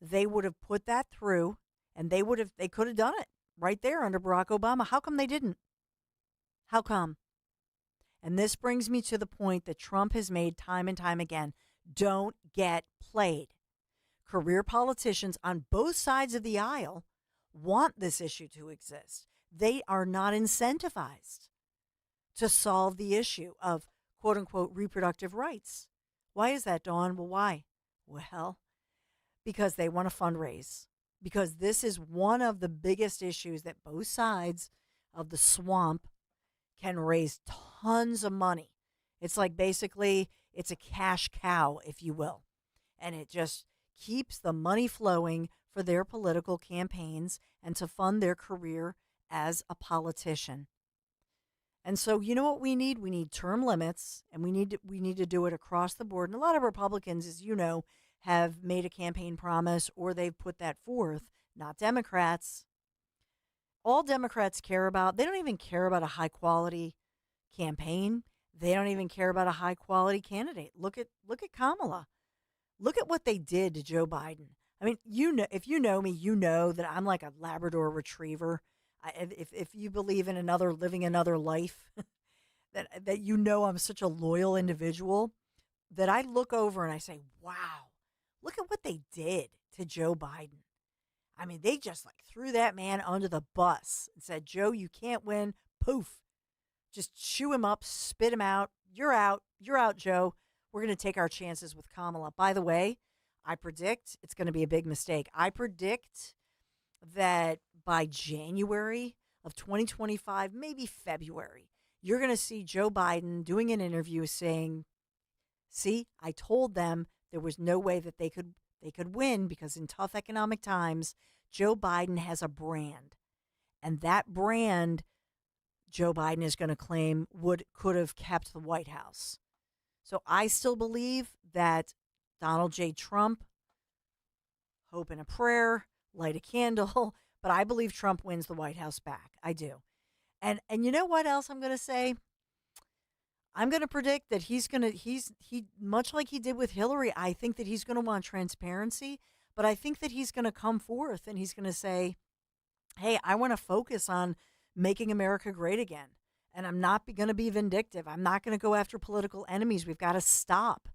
They would have put that through, and they could have done it right there under Barack Obama. How come they didn't? How come? And this brings me to the point that Trump has made time and time again. Don't get played. Career politicians on both sides of the aisle want this issue to exist. They are not incentivized to solve the issue of quote unquote reproductive rights. Why is that, Dawn? Well, why? Well, because they want to fundraise. Because this is one of the biggest issues that both sides of the swamp can raise tons of money. It's like basically it's a cash cow, if you will. And it just keeps the money flowing for their political campaigns and to fund their career as a politician. And so, you know what we need? We need term limits, and we need to do it across the board. And a lot of Republicans, as you know, have made a campaign promise or they've put that forth, not Democrats. All Democrats care about, they don't even care about a high quality campaign. They don't even care about a high quality candidate. Look at Kamala. Look at what they did to Joe Biden. I mean, if you know me, you know that I'm like a Labrador retriever. If you believe in living another life, that I'm such a loyal individual, that I look over and I say, wow, look at what they did to Joe Biden. I mean, they just threw that man under the bus and said, Joe, you can't win. Poof. Just chew him up, spit him out. You're out. You're out, Joe. We're going to take our chances with Kamala. By the way, I predict it's going to be a big mistake. I predict that by January of 2025, maybe February, you're going to see Joe Biden doing an interview saying, see, I told them there was no way that they could win because in tough economic times, Joe Biden has a brand. And that brand, Joe Biden is going to claim, could have kept the White House. So I still believe that Donald J. Trump, hope and a prayer, light a candle, but I believe Trump wins the White House back. I do. And you know what else I'm going to say? I'm going to predict that he much like he did with Hillary, I think that he's going to want transparency, but I think that he's going to come forth and he's going to say, hey, I want to focus on making America great again. And I'm not going to be vindictive. I'm not going to go after political enemies. We've got to stop.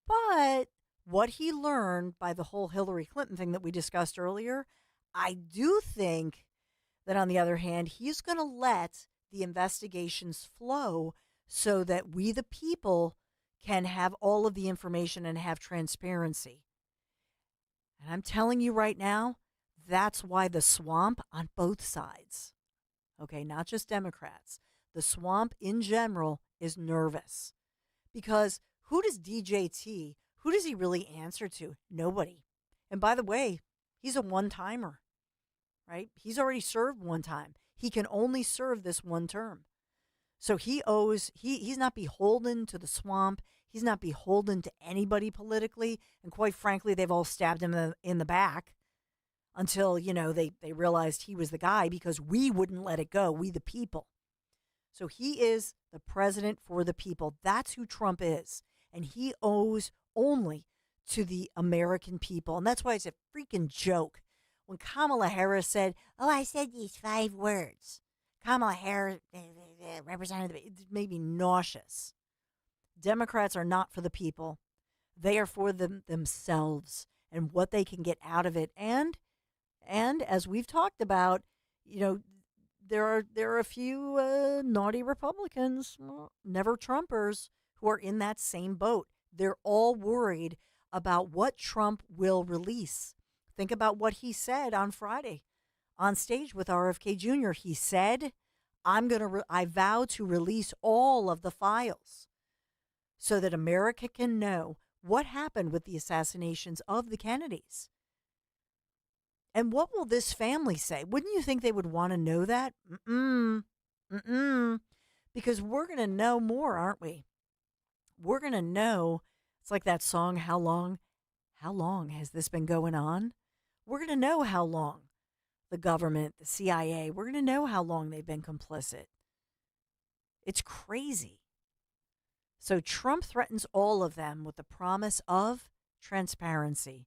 But what he learned by the whole Hillary Clinton thing that we discussed earlier, I do think that on the other hand, he's going to let the investigations flow so that we, the people, can have all of the information and have transparency. And I'm telling you right now, that's why the swamp on both sides, okay, not just Democrats, the swamp in general is nervous. Because who does DJT, who does he really answer to? Nobody. And by the way, he's a one-timer, right? He's already served one time. He can only serve this one term. So he's not beholden to the swamp. He's not beholden to anybody politically. And quite frankly, they've all stabbed him in the back until, they realized he was the guy because we wouldn't let it go, we the people. So he is the president for the people. That's who Trump is. And he owes only to the American people. And that's why it's a freaking joke. When Kamala Harris said, I said these 5 words. Kamala Harris, representative, it made me nauseous. Democrats are not for the people. They are for themselves and what they can get out of it. And as we've talked about, there are a few naughty Republicans, never Trumpers, who are in that same boat. They're all worried about what Trump will release. Think about what he said on Friday on stage with RFK Jr. He said, I vow to release all of the files so that America can know what happened with the assassinations of the Kennedys. And what will this family say? Wouldn't you think they would want to know that? Because we're going to know more, aren't we? We're going to know. It's like that song, How Long has this been going on? We're going to know how long the government, the CIA, we're going to know how long they've been complicit. It's crazy. So Trump threatens all of them with the promise of transparency.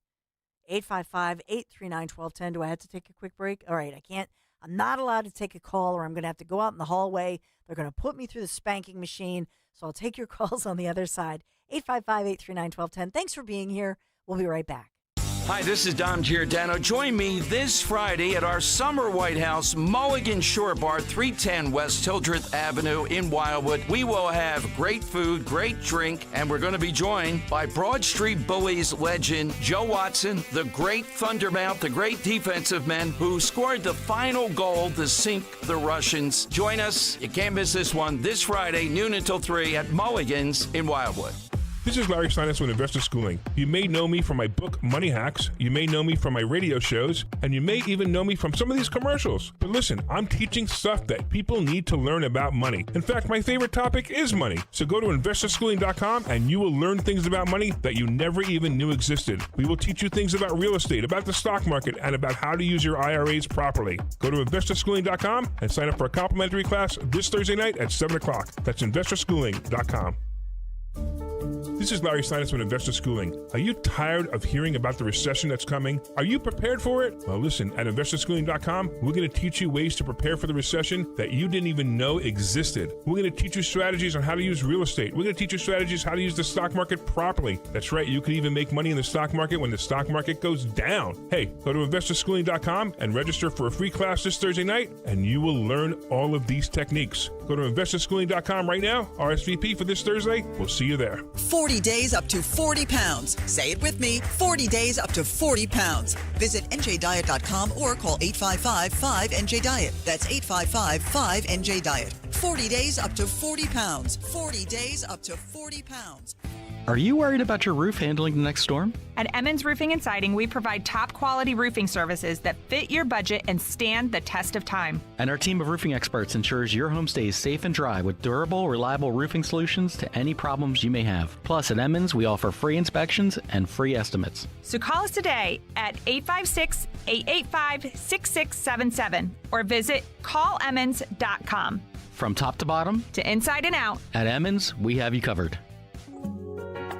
855-839-1210. Do I have to take a quick break? All right, I can't. I'm not allowed to take a call or I'm going to have to go out in the hallway. They're going to put me through the spanking machine. So I'll take your calls on the other side. 855-839-1210. Thanks for being here. We'll be right back. Hi, this is Dom Giordano. Join me this Friday at our Summer White House Mulligan Shore Bar, 310 West Hildreth Avenue in Wildwood. We will have great food, great drink, and we're going to be joined by Broad Street Bullies legend Joe Watson, the great Thundermouth, the great defensive men who scored the final goal to sink the Russians. Join us. You can't miss this one this Friday, noon until 3 at Mulligan's in Wildwood. This is Larry Steinitz with Investor Schooling. You may know me from my book, Money Hacks. You may know me from my radio shows, and you may even know me from some of these commercials. But listen, I'm teaching stuff that people need to learn about money. In fact, my favorite topic is money. So go to investorschooling.com and you will learn things about money that you never even knew existed. We will teach you things about real estate, about the stock market, and about how to use your IRAs properly. Go to investorschooling.com and sign up for a complimentary class this Thursday night at 7 o'clock. That's investorschooling.com. This is Larry Steinitz with Investor Schooling. Are you tired of hearing about the recession that's coming? Are you prepared for it? Well, listen, at investorschooling.com, we're going to teach you ways to prepare for the recession that you didn't even know existed. We're going to teach you strategies on how to use real estate. We're going to teach you strategies how to use the stock market properly. That's right, you can even make money in the stock market when the stock market goes down. Hey, go to investorschooling.com and register for a free class this Thursday night, and you will learn all of these techniques. Go to investorschooling.com right now, RSVP for this Thursday. We'll see you there. 40 days up to 40 pounds. Say it with me, 40 days up to 40 pounds. Visit njdiet.com or call 855-5NJ-DIET. That's 855-5NJ-DIET. 40 days up to 40 pounds. 40 days up to 40 pounds. Are you worried about your roof handling the next storm? At Emmons Roofing and Siding, we provide top-quality roofing services that fit your budget and stand the test of time. And our team of roofing experts ensures your home stays safe and dry with durable, reliable roofing solutions to any problems you may have. Plus, at Emmons, we offer free inspections and free estimates. So call us today at 856-885-6677 or visit callemmons.com. From top to bottom, to inside and out, at Emmons, we have you covered.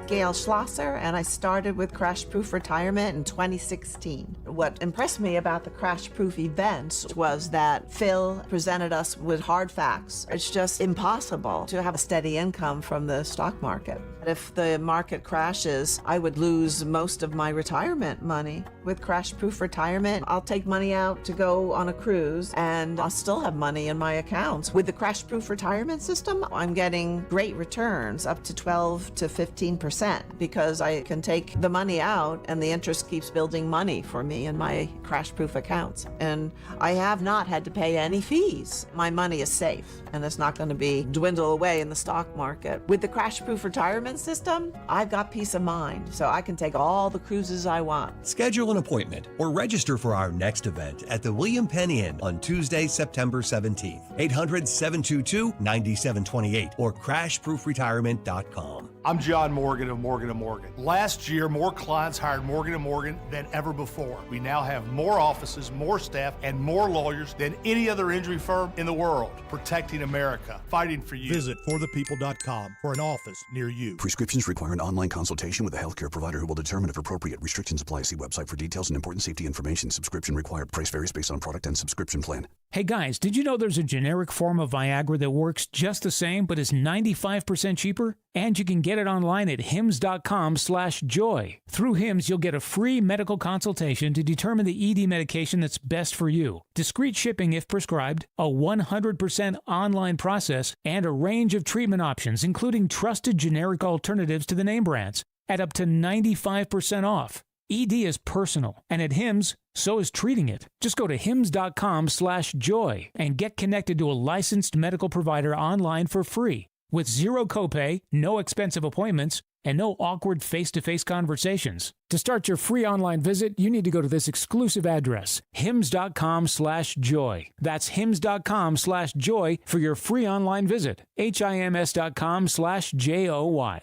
Gail Schlosser, and I started with Crash Proof Retirement in 2016. What impressed me about the crash-proof events was that Phil presented us with hard facts. It's just impossible to have a steady income from the stock market. If the market crashes, I would lose most of my retirement money. With crash-proof retirement, I'll take money out to go on a cruise and I'll still have money in my accounts. With the crash-proof retirement system, I'm getting great returns, up to 12 to 15%, because I can take the money out and the interest keeps building money for me in my crash-proof accounts. And I have not had to pay any fees. My money is safe and it's not going to be dwindle away in the stock market. With the crash-proof retirement system, I've got peace of mind, so I can take all the cruises I want. Schedule an appointment or register for our next event at the William Penn Inn on Tuesday, September 17th. 800-722-9728 or crashproofretirement.com. I'm John Morgan of Morgan & Morgan. Last year, more clients hired Morgan & Morgan than ever before. We now have more offices, more staff, and more lawyers than any other injury firm in the world, protecting America, fighting for you. Visit forthepeople.com for an office near you. Prescriptions require an online consultation with a healthcare provider who will determine if appropriate. Restrictions apply. See website for details and important safety information. Subscription required. Price varies based on product and subscription plan. Hey guys, did you know there's a generic form of Viagra that works just the same but is 95% cheaper? And you can get it online at hims.com/joy. Through Hims, you'll get a free medical consultation to determine the ED medication that's best for you, discreet shipping if prescribed, a 100% online process, and a range of treatment options, including trusted generic alternatives to the name brands, at up to 95% off. ED is personal, and at Hims, so is treating it. Just go to hims.com/joy and get connected to a licensed medical provider online for free, with zero copay, no expensive appointments, and no awkward face-to-face conversations. To start your free online visit, you need to go to this exclusive address, hims.com/joy. That's hims.com/joy for your free online visit. hims.com/joy.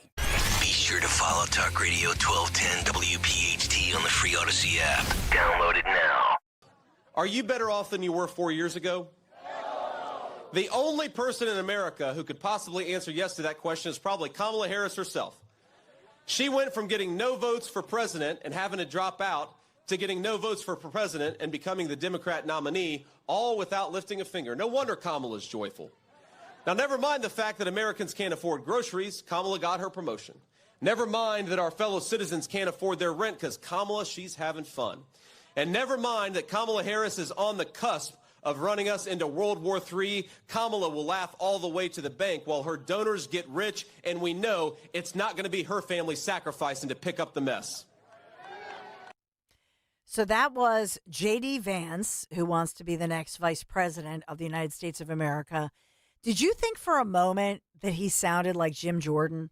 Be sure to follow Talk Radio 1210 WPHT on the free Odyssey app. Download it now. Are you better off than you were 4 years ago? No. The only person in America who could possibly answer yes to that question is probably Kamala Harris herself. She went from getting no votes for president and having to drop out to getting no votes for president and becoming the Democrat nominee, all without lifting a finger. No wonder Kamala's joyful. Now, never mind the fact that Americans can't afford groceries. Kamala got her promotion. Never mind that our fellow citizens can't afford their rent because Kamala, she's having fun. And never mind that Kamala Harris is on the cusp of running us into World War III. Kamala will laugh all the way to the bank while her donors get rich, and we know it's not going to be her family sacrificing to pick up the mess. So that was J.D. Vance, who wants to be the next vice president of the United States of America. Did you think for a moment that he sounded like Jim Jordan?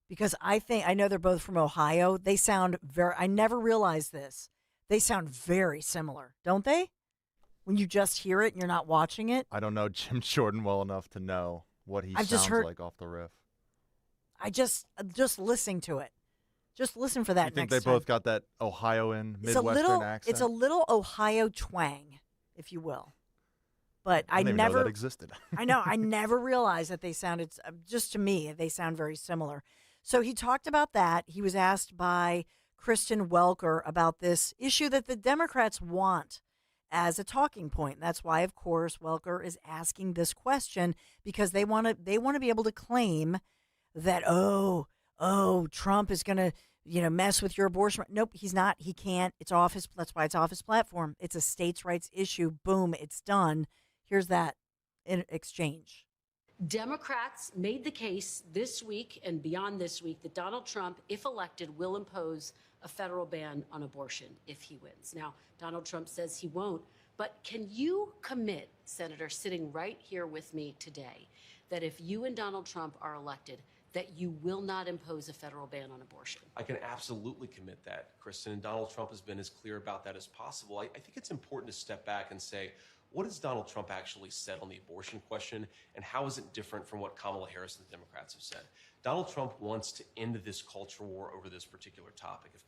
Because I know they're both from Ohio. They sound I never realized this. They sound very similar, don't they? When you just hear it and you're not watching it. I don't know Jim Jordan well enough to know what he sounds like off the riff. I just listening to it. Just listen for that. You think next they both got that Ohioan Midwestern accent? It's a little Ohio twang, if you will. But I didn't even know that existed. I know. I never realized that they sounded, just to me, they sound very similar. So he talked about that. He was asked by Kristen Welker about this issue that the Democrats want as a talking point. That's why, of course, Welker is asking this question, because they want to be able to claim that, Trump is going to, mess with your abortion. Nope, he's not. He can't. It's off his. That's why it's off his platform. It's a states' rights issue. Boom, it's done. Here's that in exchange. Democrats made the case this week and beyond this week that Donald Trump, if elected, will impose a federal ban on abortion if he wins. Now, Donald Trump says he won't, but can you commit, Senator, sitting right here with me today, that if you and Donald Trump are elected, that you will not impose a federal ban on abortion? I can absolutely commit that, Kristen, and Donald Trump has been as clear about that as possible. I think it's important to step back and say, what has Donald Trump actually said on the abortion question, and how is it different from what Kamala Harris and the Democrats have said? Donald Trump wants to end this culture war over this particular topic. If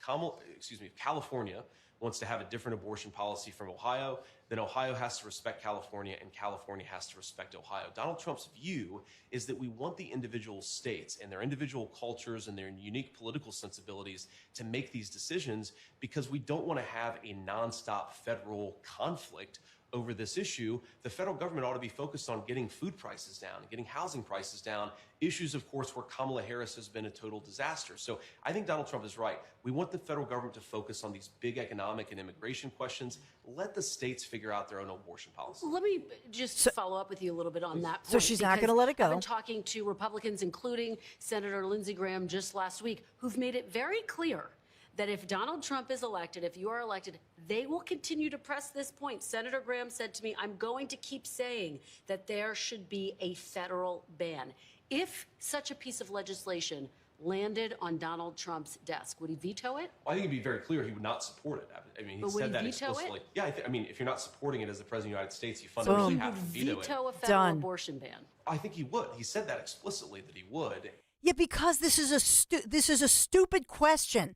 California wants to have a different abortion policy from Ohio, then Ohio has to respect California and California has to respect Ohio. Donald Trump's view is that we want the individual states and their individual cultures and their unique political sensibilities to make these decisions because we don't want to have a nonstop federal conflict over this issue. The federal government ought to be focused on getting food prices down, getting housing prices down, issues, of course, where Kamala Harris has been a total disaster. So I think Donald Trump is right. We want the federal government to focus on these big economic and immigration questions. Let the states figure out their own abortion policy. Let me just follow up with you a little bit on that point. So she's not going to let it go. I've been talking to Republicans, including Senator Lindsey Graham just last week, who've made it very clear that if Donald Trump is elected, if you are elected, they will continue to press this point. Senator Graham said to me, I'm going to keep saying that there should be a federal ban. If such a piece of legislation landed on Donald Trump's desk, would he veto it? Well, I think it'd be very clear he would not support it. I mean, he said that explicitly. Yeah, I mean, if you're not supporting it as the President of the United States, you fundamentally have to veto it. Veto a federal abortion ban. I think he would. He said that explicitly that he would. Yeah, because this is a stupid question.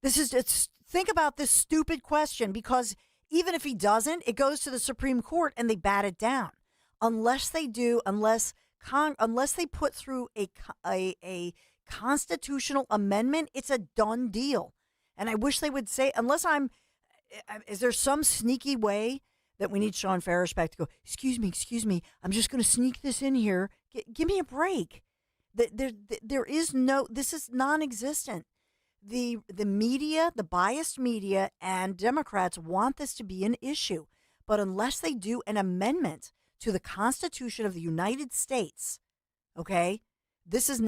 Think about this stupid question, because even if he doesn't, it goes to the Supreme Court and they bat it down. Unless they put through a constitutional amendment, it's a done deal. And I wish they would say, is there some sneaky way that we need Sean Farish back to go, excuse me, I'm just going to sneak this in here. Give me a break. There is no, this is non-existent. The media, the biased media, and Democrats want this to be an issue. But unless they do an amendment to the Constitution of the United States, okay, this is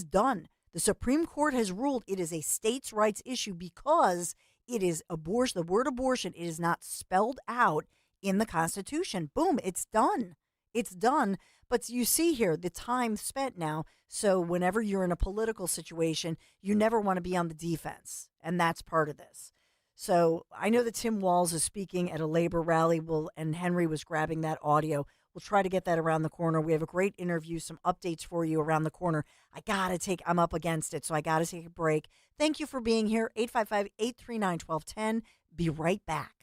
done. The Supreme Court has ruled it is a states' rights issue because it is abortion. The word abortion, it is not spelled out in the Constitution. Boom, it's done. It's done. But you see here the time spent now. So whenever you're in a political situation, you never want to be on the defense. And that's part of this. So I know that Tim Walz is speaking at a labor rally, and Henry was grabbing that audio. We'll try to get that around the corner. We have a great interview, some updates for you around the corner. I'm up against it, so I got to take a break. Thank you for being here. 855-839-1210. Be right back.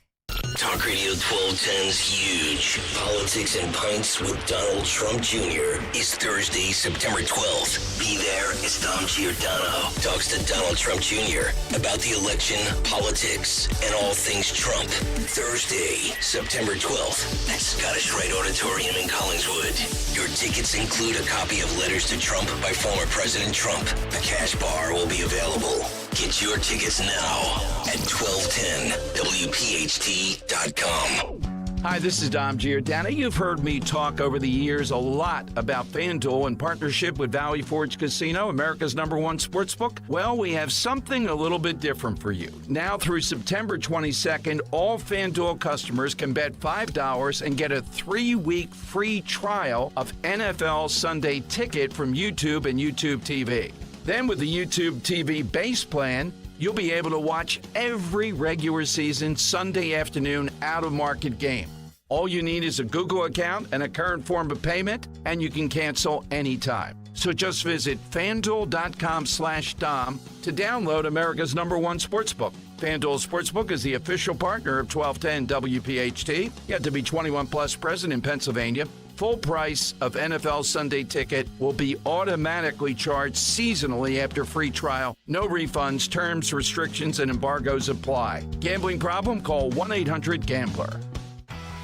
Talk Radio 1210's Huge Politics and Pints with Donald Trump Jr. is Thursday, September 12th. Be there as Dom Giordano talks to Donald Trump Jr. about the election, politics, and all things Trump. Thursday, September 12th at Scottish Rite Auditorium in Collingswood. Your tickets include a copy of Letters to Trump by former President Trump. A cash bar will be available. Get your tickets now at 1210WPHT.com. Hi, this is Dom Giordano. You've heard me talk over the years a lot about FanDuel in partnership with Valley Forge Casino, America's #1 sportsbook. Well, we have something a little bit different for you. Now through September 22nd, all FanDuel customers can bet $5 and get a 3-week free trial of NFL Sunday Ticket from YouTube and YouTube TV. Then with the YouTube TV base plan, you'll be able to watch every regular season Sunday afternoon out-of-market game. All you need is a Google account and a current form of payment, and you can cancel anytime. So just visit FanDuel.com/Dom to download America's #1 sportsbook. FanDuel Sportsbook is the official partner of 1210 WPHT. You have to be 21 plus, present in Pennsylvania. Full price of NFL Sunday Ticket will be automatically charged seasonally after free trial. No refunds, terms, restrictions, and embargoes apply. Gambling problem? Call 1-800-GAMBLER.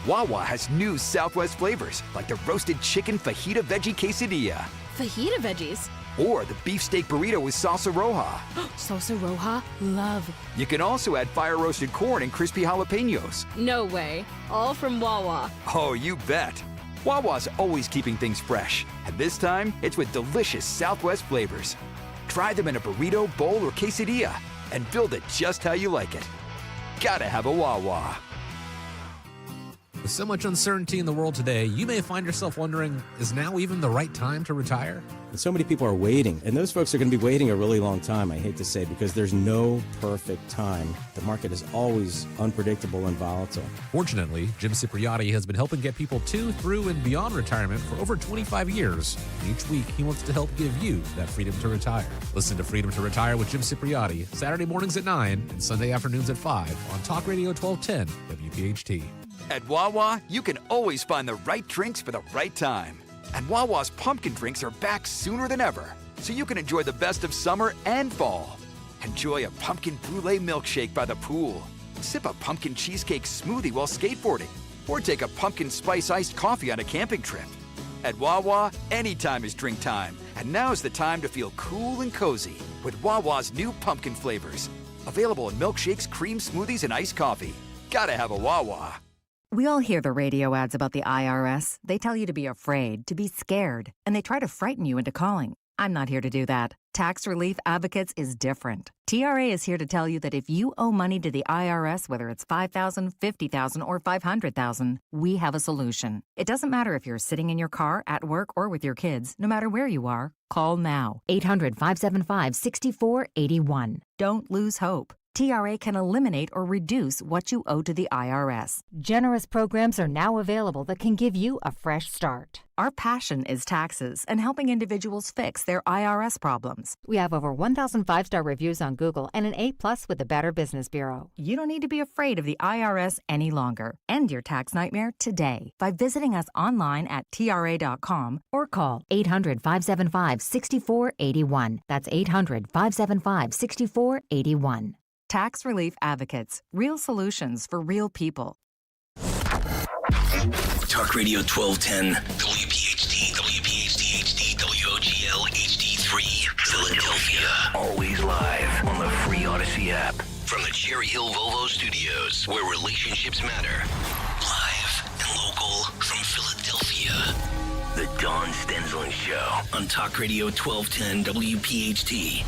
Wawa has new Southwest flavors like the roasted chicken fajita veggie quesadilla. Fajita veggies? Or the beefsteak burrito with salsa roja. Salsa roja? Love. You can also add fire roasted corn and crispy jalapenos. No way. All from Wawa. Oh, you bet. Wawa's always keeping things fresh, and this time, it's with delicious Southwest flavors. Try them in a burrito, bowl, or quesadilla, and build it just how you like it. Gotta have a Wawa. With so much uncertainty in the world today, you may find yourself wondering, is now even the right time to retire? And so many people are waiting, and those folks are going to be waiting a really long time, I hate to say, because there's no perfect time. The market is always unpredictable and volatile. Fortunately, Jim Cipriotti has been helping get people to, through, and beyond retirement for over 25 years. And each week, he wants to help give you that freedom to retire. Listen to Freedom to Retire with Jim Cipriotti, Saturday mornings at 9 and Sunday afternoons at 5 on Talk Radio 1210 WPHT. At Wawa, you can always find the right drinks for the right time. And Wawa's pumpkin drinks are back sooner than ever, so you can enjoy the best of summer and fall. Enjoy a pumpkin brulee milkshake by the pool. Sip a pumpkin cheesecake smoothie while skateboarding. Or take a pumpkin spice iced coffee on a camping trip. At Wawa, anytime is drink time. And now's the time to feel cool and cozy with Wawa's new pumpkin flavors. Available in milkshakes, cream smoothies, and iced coffee. Gotta have a Wawa. We all hear the radio ads about the IRS. They tell you to be afraid, to be scared, and they try to frighten you into calling. I'm not here to do that. Tax Relief Advocates is different. TRA is here to tell you that if you owe money to the IRS, whether it's $5,000, $50,000, or $500,000, we have a solution. It doesn't matter if you're sitting in your car, at work, or with your kids. No matter where you are, call now. 800-575-6481. Don't lose hope. TRA can eliminate or reduce what you owe to the IRS. Generous programs are now available that can give you a fresh start. Our passion is taxes and helping individuals fix their IRS problems. We have over 1,000 5-star reviews on Google and an A+ with the Better Business Bureau. You don't need to be afraid of the IRS any longer. End your tax nightmare today by visiting us online at TRA.com or call 800-575-6481. That's 800-575-6481. Tax Relief Advocates. Real solutions for real people. Talk Radio 1210, WPHT, WPHT HD, WOGL HD3, Philadelphia. Always live on the free Odyssey app. From the Cherry Hill Volvo Studios, where relationships matter. Live and local from Philadelphia. The Dawn Stensland Show on Talk Radio 1210, WPHT.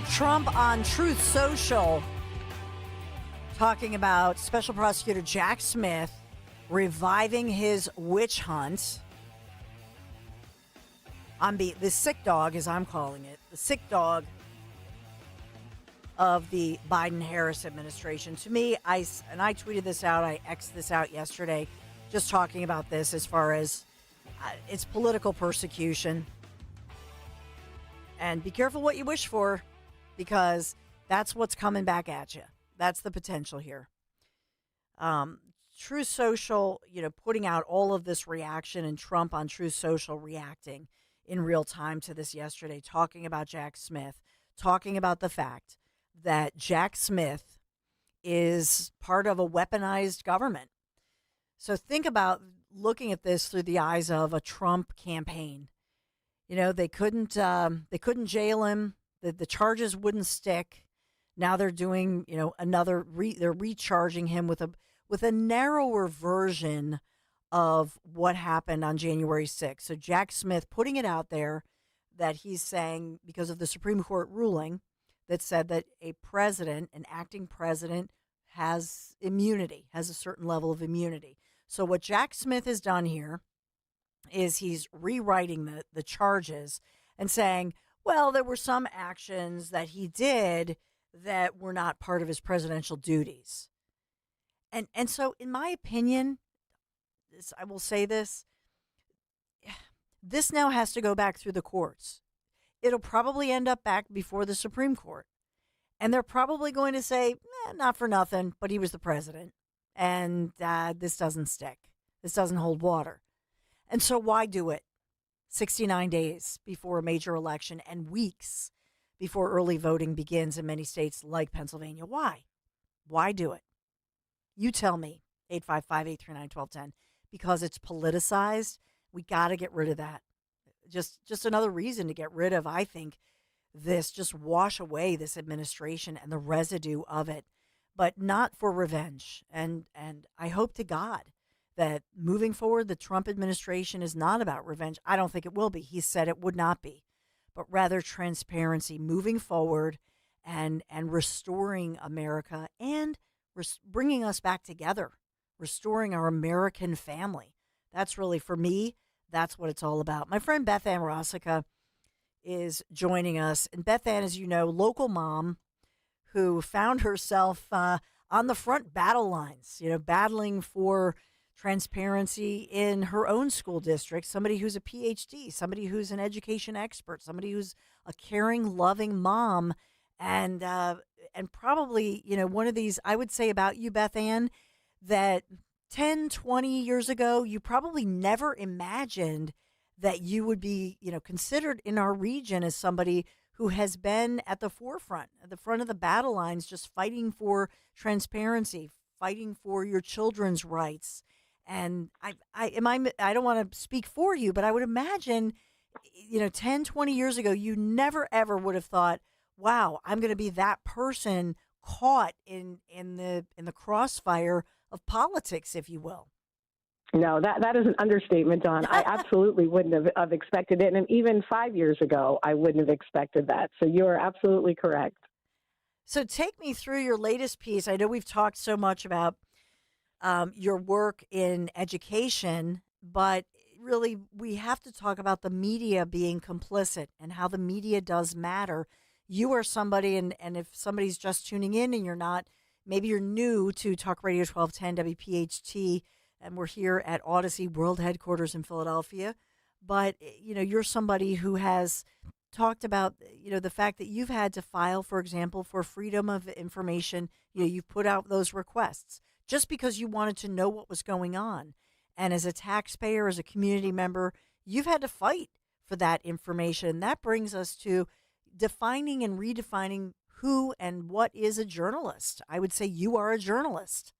Trump on Truth Social talking about Special Prosecutor Jack Smith reviving his witch hunt on the sick dog, as I'm calling it, the sick dog of the Biden-Harris administration. To me, I tweeted this out, I X'd this out yesterday, just talking about this as far as it's political persecution. And be careful what you wish for, because that's what's coming back at you. That's the potential here. Truth Social, putting out all of this reaction, and Trump on Truth Social reacting in real time to this yesterday, talking about Jack Smith, talking about the fact that Jack Smith is part of a weaponized government. So think about looking at this through the eyes of a Trump campaign. They couldn't jail him. The charges wouldn't stick. Now they're doing, they're recharging him with a narrower version of what happened on January 6th. So Jack Smith putting it out there that he's saying, because of the Supreme Court ruling that said that an acting president has immunity, has a certain level of immunity. So what Jack Smith has done here is he's rewriting the charges and saying, well, there were some actions that he did that were not part of his presidential duties. And so, in my opinion, I will say this now has to go back through the courts. It'll probably end up back before the Supreme Court. And they're probably going to say, not for nothing, but he was the president. And this doesn't stick. This doesn't hold water. And so why do it 69 days before a major election and weeks before early voting begins in many states like Pennsylvania? Why? Why do it? You tell me, 855-839-1210. Because it's politicized. We got to get rid of that. Just another reason to get rid of, I think, this, just wash away this administration and the residue of it, but not for revenge. And I hope to God that moving forward, the Trump administration is not about revenge. I don't think it will be. He said it would not be, but rather transparency moving forward and restoring America and bringing us back together, restoring our American family. That's really, for me, that's what it's all about. My friend Beth Ann Rossica is joining us. And Beth Ann, as you know, local mom who found herself on the front battle lines, battling for transparency in her own school district, somebody who's a PhD, somebody who's an education expert, somebody who's a caring, loving mom. And probably, one of these, I would say about you, Beth Ann, that 10, 20 years ago, you probably never imagined that you would be, considered in our region as somebody who has been at the forefront, at the front of the battle lines, just fighting for transparency, fighting for your children's rights. And I don't want to speak for you, but I would imagine, 10, 20 years ago, you never, ever would have thought, wow, I'm going to be that person caught in the crossfire of politics, if you will. No, that is an understatement, Dawn. I absolutely wouldn't have expected it. And even 5 years ago, I wouldn't have expected that. So you are absolutely correct. So take me through your latest piece. I know we've talked so much about your work in education, but really we have to talk about the media being complicit and how the media does matter. You are somebody, and if somebody's just tuning in and you're not, maybe you're new to Talk Radio 1210 WPHT, and we're here at Odyssey World Headquarters in Philadelphia. But, you're somebody who has talked about, the fact that you've had to file, for example, for freedom of information. You've put out those requests just because you wanted to know what was going on. And as a taxpayer, as a community member, you've had to fight for that information. That brings us to defining and redefining who and what is a journalist. I would say you are a journalist,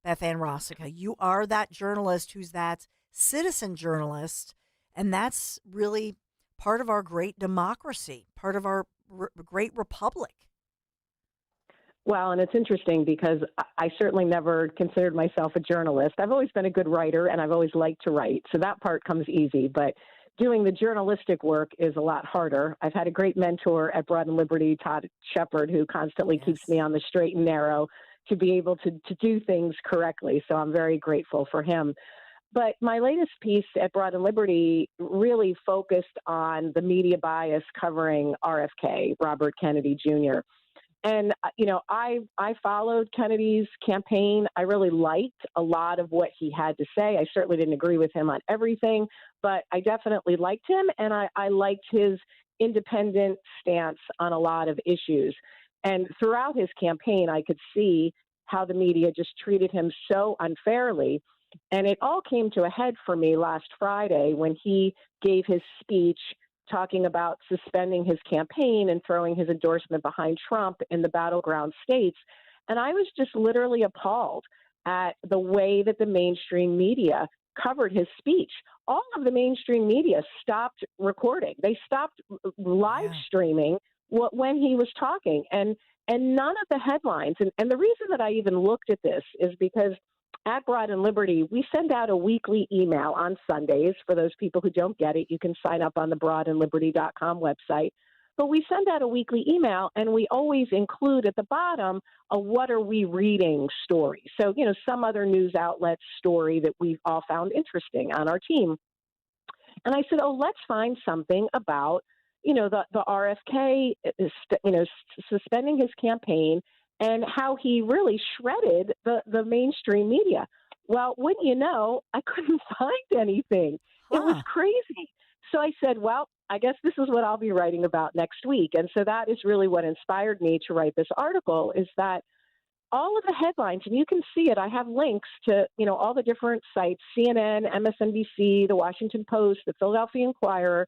Beth Ann Rossica. You are that journalist who's that citizen journalist, and that's really part of our great democracy, part of our great republic. Well, and it's interesting because I certainly never considered myself a journalist. I've always been a good writer, and I've always liked to write, so that part comes easy. But doing the journalistic work is a lot harder. I've had a great mentor at Broad and Liberty, Todd Shepard, who constantly keeps me on the straight and narrow to be able to do things correctly. So I'm very grateful for him. But my latest piece at Broad and Liberty really focused on the media bias covering RFK, Robert Kennedy Jr. And, I followed Kennedy's campaign. I really liked a lot of what he had to say. I certainly didn't agree with him on everything, but I definitely liked him, and I liked his independent stance on a lot of issues. And throughout his campaign, I could see how the media just treated him so unfairly. And it all came to a head for me last Friday when he gave his speech talking about suspending his campaign and throwing his endorsement behind Trump in the battleground states. And I was just literally appalled at the way that the mainstream media covered his speech. All of the mainstream media stopped recording. They stopped live streaming when he was talking. And none of the headlines, and the reason that I even looked at this is because at Broad and Liberty, we send out a weekly email on Sundays. For those people who don't get it, you can sign up on the broadandliberty.com website. But we send out a weekly email, and we always include at the bottom a what are we reading story. So, some other news outlet story that we've all found interesting on our team. And I said, let's find something about, the RFK, suspending his campaign and how he really shredded the mainstream media. Well, wouldn't you know, I couldn't find anything. It was crazy. So I said, well, I guess this is what I'll be writing about next week. And so that is really what inspired me to write this article, is that all of the headlines, and you can see it, I have links to, all the different sites, CNN, MSNBC, the Washington Post, the Philadelphia Inquirer,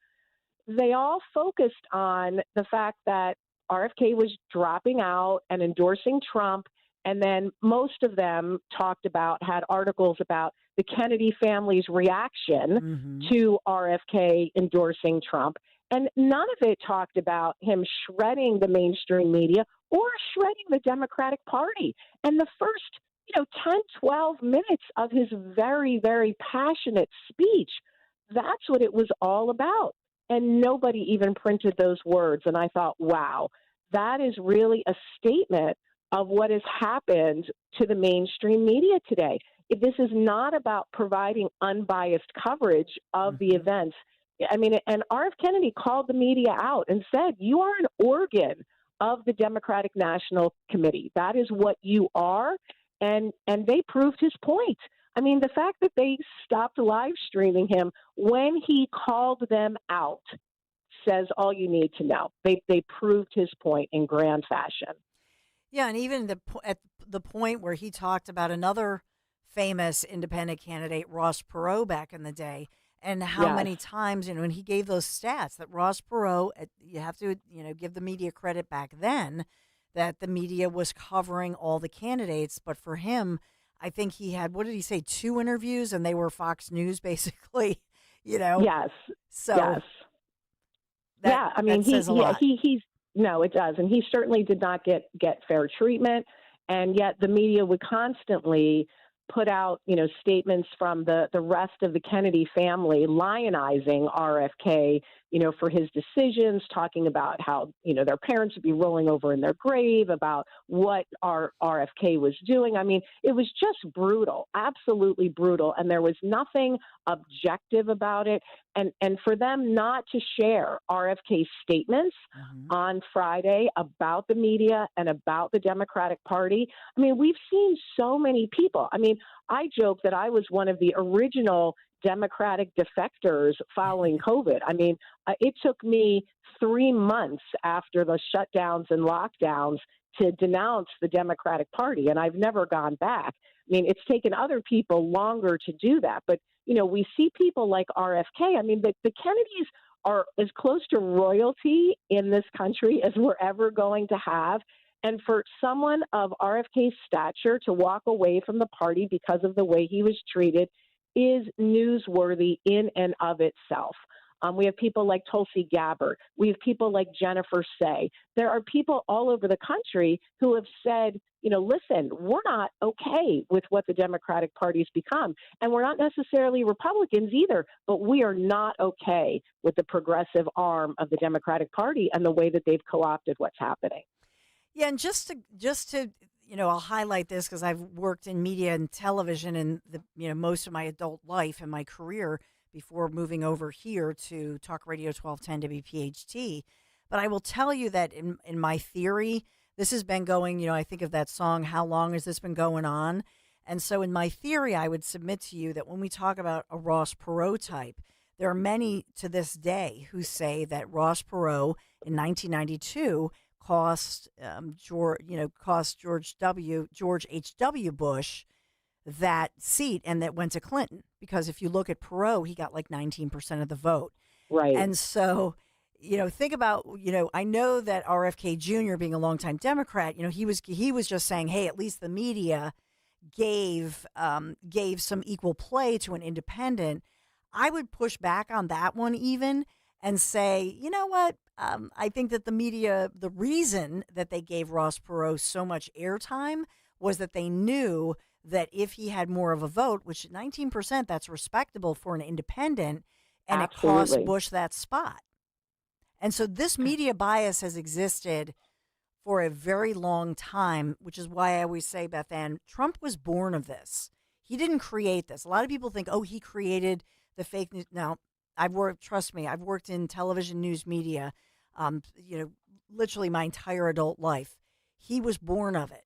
they all focused on the fact that RFK was dropping out and endorsing Trump. And then most of them had articles about the Kennedy family's reaction to RFK endorsing Trump. And none of it talked about him shredding the mainstream media or shredding the Democratic Party. And the first, 10, 12 minutes of his very, very passionate speech, that's what it was all about. And nobody even printed those words. And I thought, wow, that is really a statement of what has happened to the mainstream media today. This is not about providing unbiased coverage of the events. I mean, and R.F. Kennedy called the media out and said, you are an organ of the Democratic National Committee. That is what you are. And they proved his point. I mean, the fact that they stopped live streaming him when he called them out says all you need to know. They proved his point in grand fashion. Yeah, and even at the point where he talked about another famous independent candidate, Ross Perot, back in the day, and how many times, when he gave those stats that Ross Perot, you have to, give the media credit back then, that the media was covering all the candidates. But for him, I think he had, what did he say, 2 interviews, and they were Fox News, basically, Yes. So, yes. I mean, says a lot. No, it does. And he certainly did not get fair treatment. And yet the media would constantly put out, statements from the rest of the Kennedy family lionizing RFK, for his decisions, talking about how, their parents would be rolling over in their grave, about what RFK was doing. I mean, it was just brutal, absolutely brutal. And there was nothing objective about it. And for them not to share RFK's statements on Friday about the media and about the Democratic Party, I mean, we've seen so many people. I mean, I joke that I was one of the original Democratic defectors following COVID. I mean, it took me 3 months after the shutdowns and lockdowns to denounce the Democratic Party, and I've never gone back. I mean, it's taken other people longer to do that, but, we see people like RFK. I mean, the Kennedys are as close to royalty in this country as we're ever going to have. And for someone of RFK's stature to walk away from the party because of the way he was treated is newsworthy in and of itself. We have people like Tulsi Gabbard. We have people like Jennifer Say. There are people all over the country who have said, listen, we're not okay with what the Democratic Party's become. And we're not necessarily Republicans either, but we are not okay with the progressive arm of the Democratic Party and the way that they've co-opted what's happening. Yeah, and just to I'll highlight this because I've worked in media and television in most of my adult life and my career before moving over here to Talk Radio 1210 WPHT. But I will tell you that in my theory, this has been going, I think of that song, How Long Has This Been Going On? And so in my theory, I would submit to you that when we talk about a Ross Perot type, there are many to this day who say that Ross Perot in 1992 cost George H.W. Bush that seat, and that went to Clinton, because if you look at Perot, he got like 19% of the vote. Right. And so, think about, I know that RFK Jr., being a longtime Democrat, he was just saying, hey, at least the media gave some equal play to an independent. I would push back on that one even and say, you know what? I think that the media, the reason that they gave Ross Perot so much airtime was that they knew that if he had more of a vote, which 19%, that's respectable for an independent, and Absolutely. It cost Bush that spot. And so this media bias has existed for a very long time, which is why I always say, Beth Ann, Trump was born of this. He didn't create this. A lot of people think, oh, he created the fake news. Now, trust me, I've worked in television news media, literally my entire adult life. He was born of it.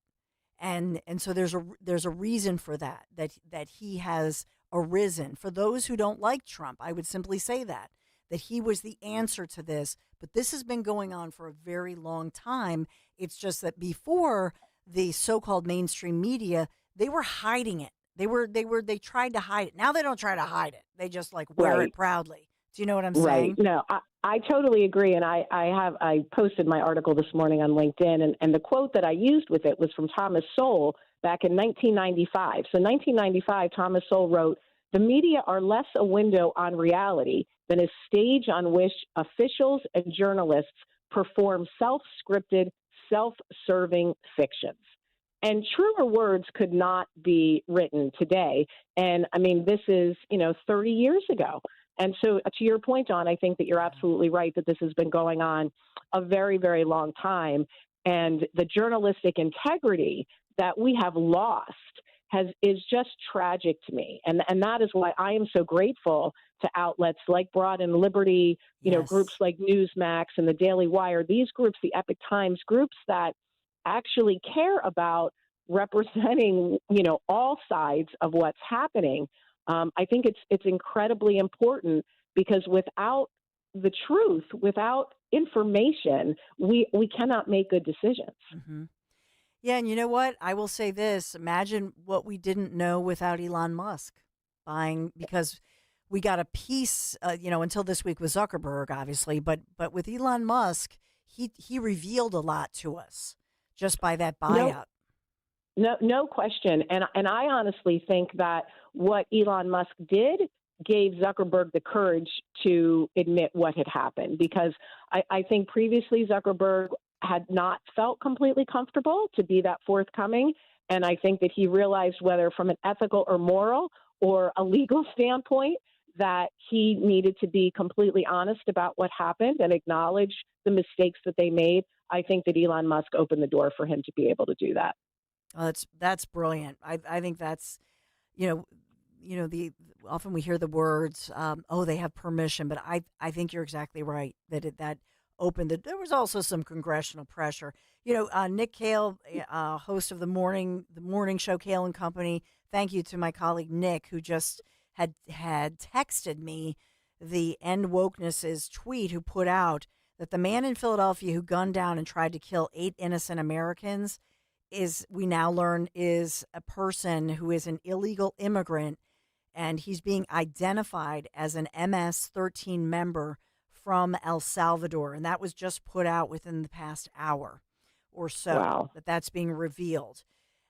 And so there's a reason for that he has arisen. For those who don't like Trump, I would simply say that he was the answer to this. But this has been going on for a very long time. It's just that before the so-called mainstream media, they were hiding it. They tried to hide it. Now they don't try to hide it. They just wear it proudly. Do you know what I'm saying? Right. No, I totally agree. And I posted my article this morning on LinkedIn, and the quote that I used with it was from Thomas Sowell back in 1995. So 1995, Thomas Sowell wrote, "The media are less a window on reality than a stage on which officials and journalists perform self-scripted, self-serving fictions." And truer words could not be written today. And I mean, this is, 30 years ago. And so to your point, John, I think that you're absolutely right that this has been going on a very, very long time. And the journalistic integrity that we have lost is just tragic to me. And that is why I am so grateful to outlets like Broad and Liberty, you know, groups like Newsmax and the Daily Wire, these groups, the Epic Times, groups that actually care about representing, you know, all sides of what's happening. I think it's incredibly important, because without the truth, without information, we cannot make good decisions. Mm-hmm. Yeah, and you know what? I will say this. Imagine what we didn't know without Elon Musk buying, because we got a piece, you know, until this week with Zuckerberg, obviously, but with Elon Musk, he revealed a lot to us just by that buyout. No question. And I honestly think that what Elon Musk did gave Zuckerberg the courage to admit what had happened, because I think previously Zuckerberg had not felt completely comfortable to be that forthcoming. And I think that he realized, whether from an ethical or moral or a legal standpoint, that he needed to be completely honest about what happened and acknowledge the mistakes that they made. I think that Elon Musk opened the door for him to be able to do that. Oh, that's brilliant. I think that's, often we hear the words, they have permission, but I think you're exactly right that opened it. There was also some congressional pressure. Nick Cale, host of the morning show, Cale and Company. Thank you to my colleague Nick, who just had texted me the End Wokeness's tweet, who put out that the man in Philadelphia who gunned down and tried to kill 8 innocent Americans we now learn is a person who is an illegal immigrant, and he's being identified as an MS-13 member from El Salvador, and that was just put out within the past hour or so. Wow. That's being revealed.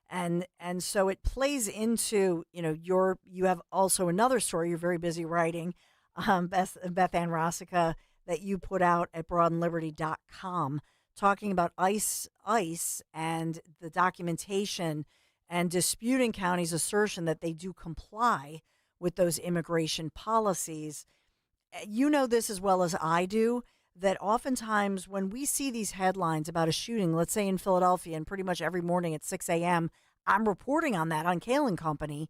And so it plays into, you have also another story you're very busy writing, Beth Ann Rossica, that you put out at broadandliberty.com, talking about ICE and the documentation and disputing counties' assertion that they do comply with those immigration policies. You know this as well as I do, that oftentimes when we see these headlines about a shooting, let's say in Philadelphia, and pretty much every morning at 6 a.m., I'm reporting on that on Cale and Company,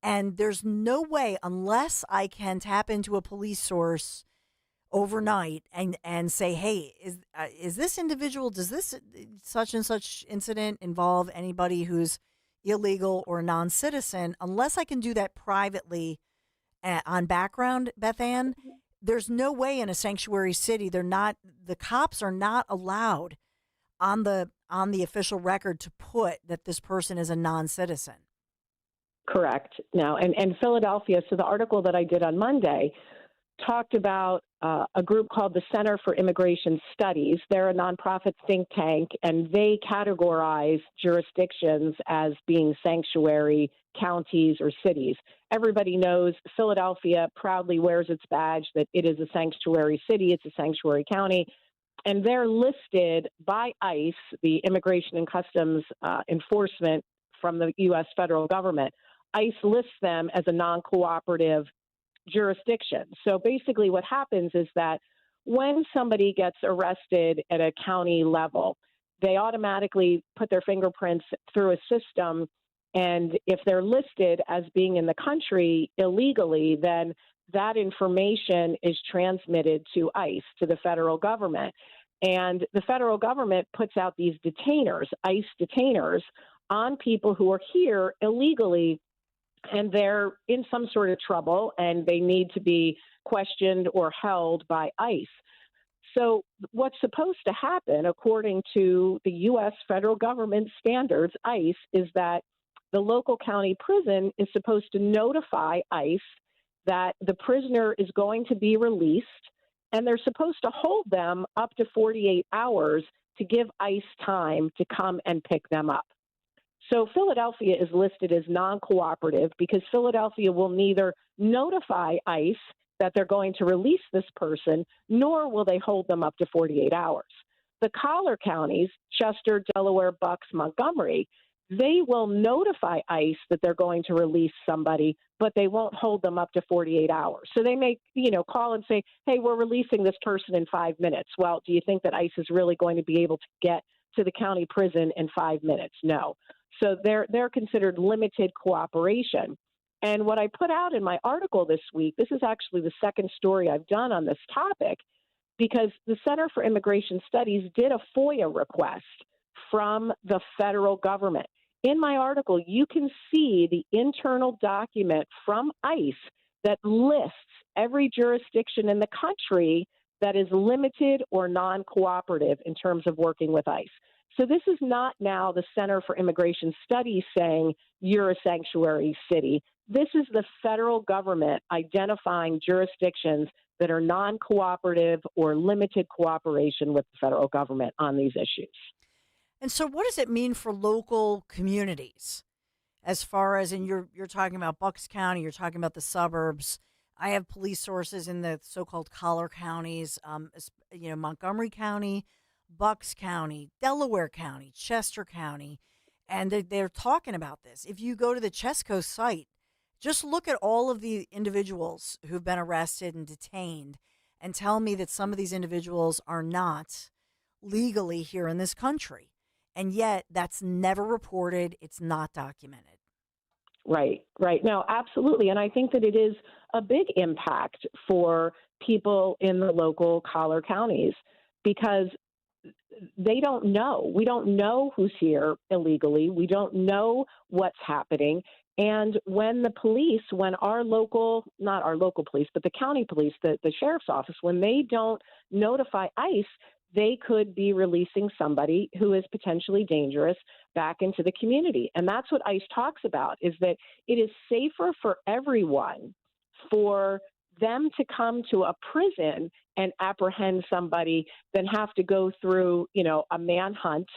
and there's no way, unless I can tap into a police source overnight and say, hey, is this individual, does this such and such incident involve anybody who's illegal or non-citizen, unless I can do that privately on background, Beth Ann, there's no way in a sanctuary city, the cops are not allowed on the official record to put that this person is a non-citizen. Correct. Now, and Philadelphia, so the article that I did on Monday talked about a group called the Center for Immigration Studies. They're a nonprofit think tank, and they categorize jurisdictions as being sanctuary counties or cities. Everybody knows Philadelphia proudly wears its badge that it is a sanctuary city, it's a sanctuary county, and they're listed by ICE, the Immigration and Customs Enforcement from the U.S. federal government. ICE lists them as a non-cooperative jurisdiction. So basically what happens is that when somebody gets arrested at a county level, they automatically put their fingerprints through a system, and if they're listed as being in the country illegally, then that information is transmitted to ICE, to the federal government. And the federal government puts out these detainers, ICE detainers, on people who are here illegally, and they're in some sort of trouble and they need to be questioned or held by ICE. So what's supposed to happen, according to the U.S. federal government standards, ICE, is that the local county prison is supposed to notify ICE that the prisoner is going to be released, and they're supposed to hold them up to 48 hours to give ICE time to come and pick them up. So Philadelphia is listed as non-cooperative because Philadelphia will neither notify ICE that they're going to release this person, nor will they hold them up to 48 hours. The collar counties, Chester, Delaware, Bucks, Montgomery, they will notify ICE that they're going to release somebody, but they won't hold them up to 48 hours. So they may, call and say, hey, we're releasing this person in 5 minutes. Well, do you think that ICE is really going to be able to get to the county prison in 5 minutes? No. So they're considered limited cooperation. And what I put out in my article this week, this is actually the second story I've done on this topic, because the Center for Immigration Studies did a FOIA request from the federal government. In my article, you can see the internal document from ICE that lists every jurisdiction in the country that is limited or non-cooperative in terms of working with ICE. So this is not now the Center for Immigration Studies saying you're a sanctuary city. This is the federal government identifying jurisdictions that are non-cooperative or limited cooperation with the federal government on these issues. And so what does it mean for local communities? As far as, and you're talking about Bucks County, you're talking about the suburbs. I have police sources in the so-called collar counties, Montgomery County, Bucks County, Delaware County, Chester County, and they're talking about this. If you go to the Chesco site, just look at all of the individuals who've been arrested and detained and tell me that some of these individuals are not legally here in this country. And yet that's never reported. It's not documented. Right. No, absolutely. And I think that it is a big impact for people in the local collar counties because they don't know. We don't know who's here illegally. We don't know what's happening. And when the police, when our local, not our local police, but the county police, the sheriff's office, when they don't notify ICE, they could be releasing somebody who is potentially dangerous back into the community. And that's what ICE talks about, is that it is safer for everyone for them to come to a prison and apprehend somebody than have to go through, a manhunt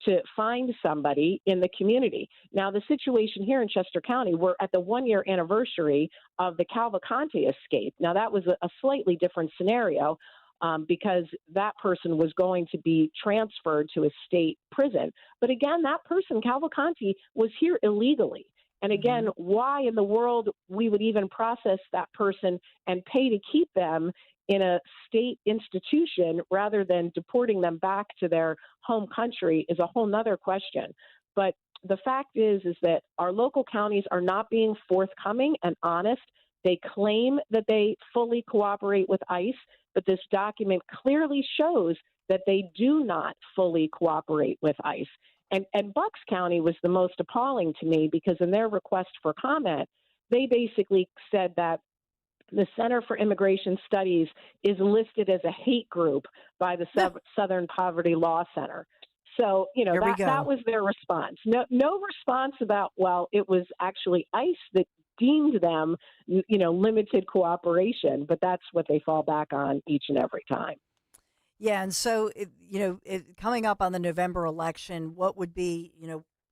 to find somebody in the community. Now, the situation here in Chester County, we're at the 1-year anniversary of the Cavalcante escape. Now, that was a slightly different scenario because that person was going to be transferred to a state prison. But again, that person, Cavalcante, was here illegally. And again, why in the world we would even process that person and pay to keep them in a state institution rather than deporting them back to their home country is a whole nother question. But the fact is that our local counties are not being forthcoming and honest. They claim that they fully cooperate with ICE, but this document clearly shows that they do not fully cooperate with ICE. And Bucks County was the most appalling to me because in their request for comment, they basically said that the Center for Immigration Studies is listed as a hate group by the Southern Poverty Law Center. So, that was their response. No response about, well, it was actually ICE that deemed them, limited cooperation, but that's what they fall back on each and every time. Yeah, and so, coming up on the November election, what would be,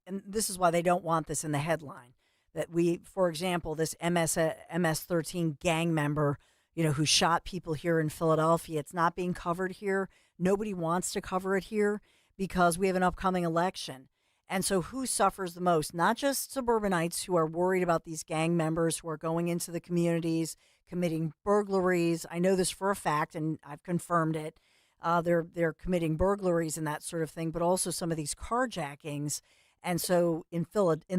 and this is why they don't want this in the headline, that we, for example, this MS-13 gang member, who shot people here in Philadelphia, it's not being covered here. Nobody wants to cover it here because we have an upcoming election. And so who suffers the most? Not just suburbanites who are worried about these gang members who are going into the communities, committing burglaries. I know this for a fact, and I've confirmed it. They're committing burglaries and that sort of thing, but also some of these carjackings. And so in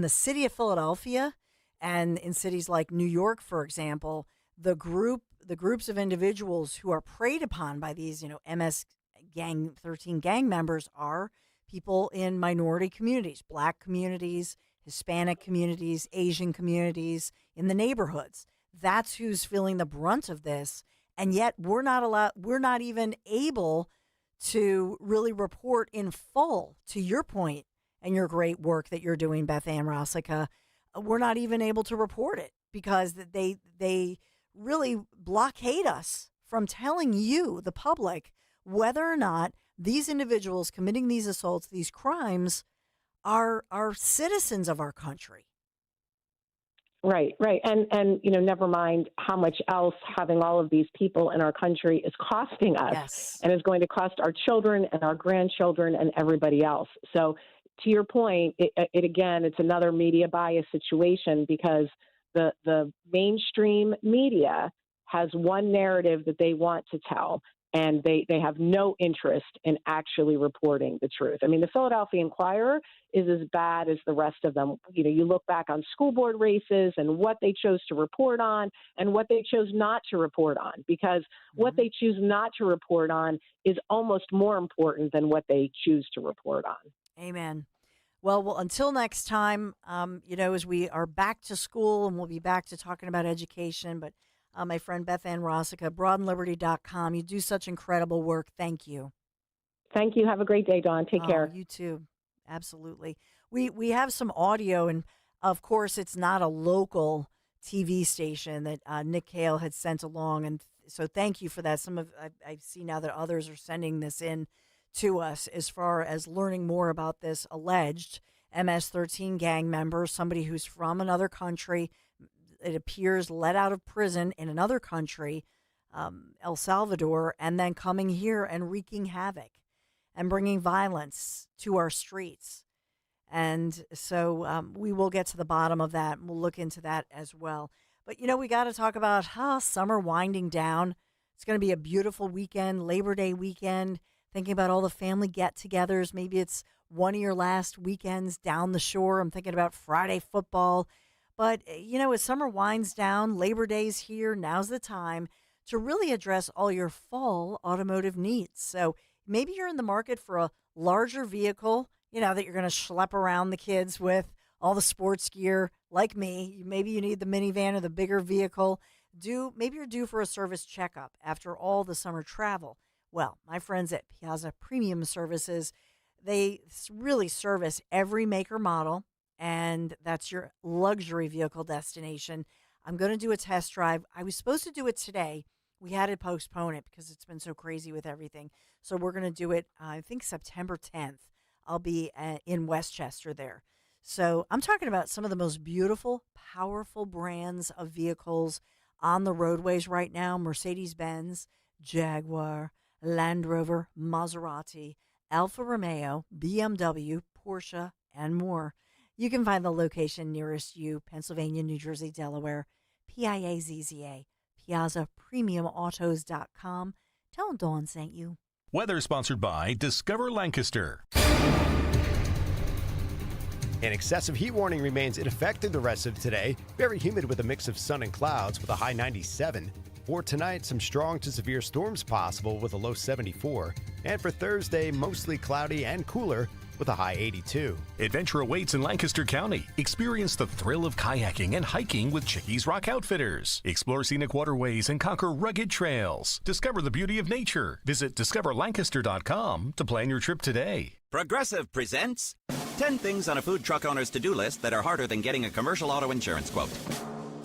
the city of Philadelphia and in cities like New York, for example, the groups of individuals who are preyed upon by these, MS-13 gang members are people in minority communities, Black communities, Hispanic communities, Asian communities, in the neighborhoods. That's who's feeling the brunt of this. And yet we're not even able to really report in full, to your point and your great work that you're doing, Beth Ann Rosica. We're not even able to report it because they really blockade us from telling you, the public, whether or not these individuals committing these assaults, these crimes, are citizens of our country. Right. And never mind how much else having all of these people in our country is costing us and is going to cost our children and our grandchildren and everybody else. So to your point, it's another media bias situation because the mainstream media has one narrative that they want to tell, and they have no interest in actually reporting the truth. I mean, the Philadelphia Inquirer is as bad as the rest of them. You look back on school board races and what they chose to report on and what they chose not to report on, because what they choose not to report on is almost more important than what they choose to report on. Amen. Well, until next time, as we are back to school, and we'll be back to talking about education, but my friend Beth Ann Rossica, broadandliberty.com. You do such incredible work. Thank you. Thank you. Have a great day, Dawn. Take care. You too. Absolutely. We have some audio, and of course, it's not a local TV station that Nick Cale had sent along, and so thank you for that. I see now that others are sending this in to us as far as learning more about this alleged MS-13 gang member, somebody who's from another country. It appears let out of prison in another country, El Salvador, and then coming here and wreaking havoc and bringing violence to our streets. And so we will get to the bottom of that, and we'll look into that as well. But, we got to talk about summer winding down. It's going to be a beautiful weekend, Labor Day weekend, thinking about all the family get-togethers. Maybe it's one of your last weekends down the shore. I'm thinking about Friday football. But, as summer winds down, Labor Day's here, now's the time to really address all your fall automotive needs. So maybe you're in the market for a larger vehicle, that you're going to schlep around the kids with, all the sports gear, like me. Maybe you need the minivan or the bigger vehicle. Maybe you're due for a service checkup after all the summer travel. Well, my friends at Piazza Premium Services, they really service every maker model, and that's your luxury vehicle destination. I'm going to do a test drive. I was supposed to do it today. We had to postpone it because it's been so crazy with everything. So we're going to do it, I think, September 10th. I'll be in Westchester there. So I'm talking about some of the most beautiful, powerful brands of vehicles on the roadways right now. Mercedes-Benz, Jaguar, Land Rover, Maserati, Alfa Romeo, BMW, Porsche, and more. You can find the location nearest you, Pennsylvania, New Jersey, Delaware, PIAZZA, PiazzaPremiumAutos.com. Tell them Dawn sent you. Weather sponsored by Discover Lancaster. An excessive heat warning remains in effect through the rest of today. Very humid with a mix of sun and clouds with a high 97. For tonight, some strong to severe storms possible with a low 74. And for Thursday, mostly cloudy and cooler with a high 82. Adventure awaits in Lancaster County. Experience the thrill of kayaking and hiking with Chickies Rock Outfitters. Explore scenic waterways and conquer rugged trails. Discover the beauty of nature. Visit discoverlancaster.com to plan your trip today. Progressive presents 10 things on a food truck owner's to-do list that are harder than getting a commercial auto insurance quote.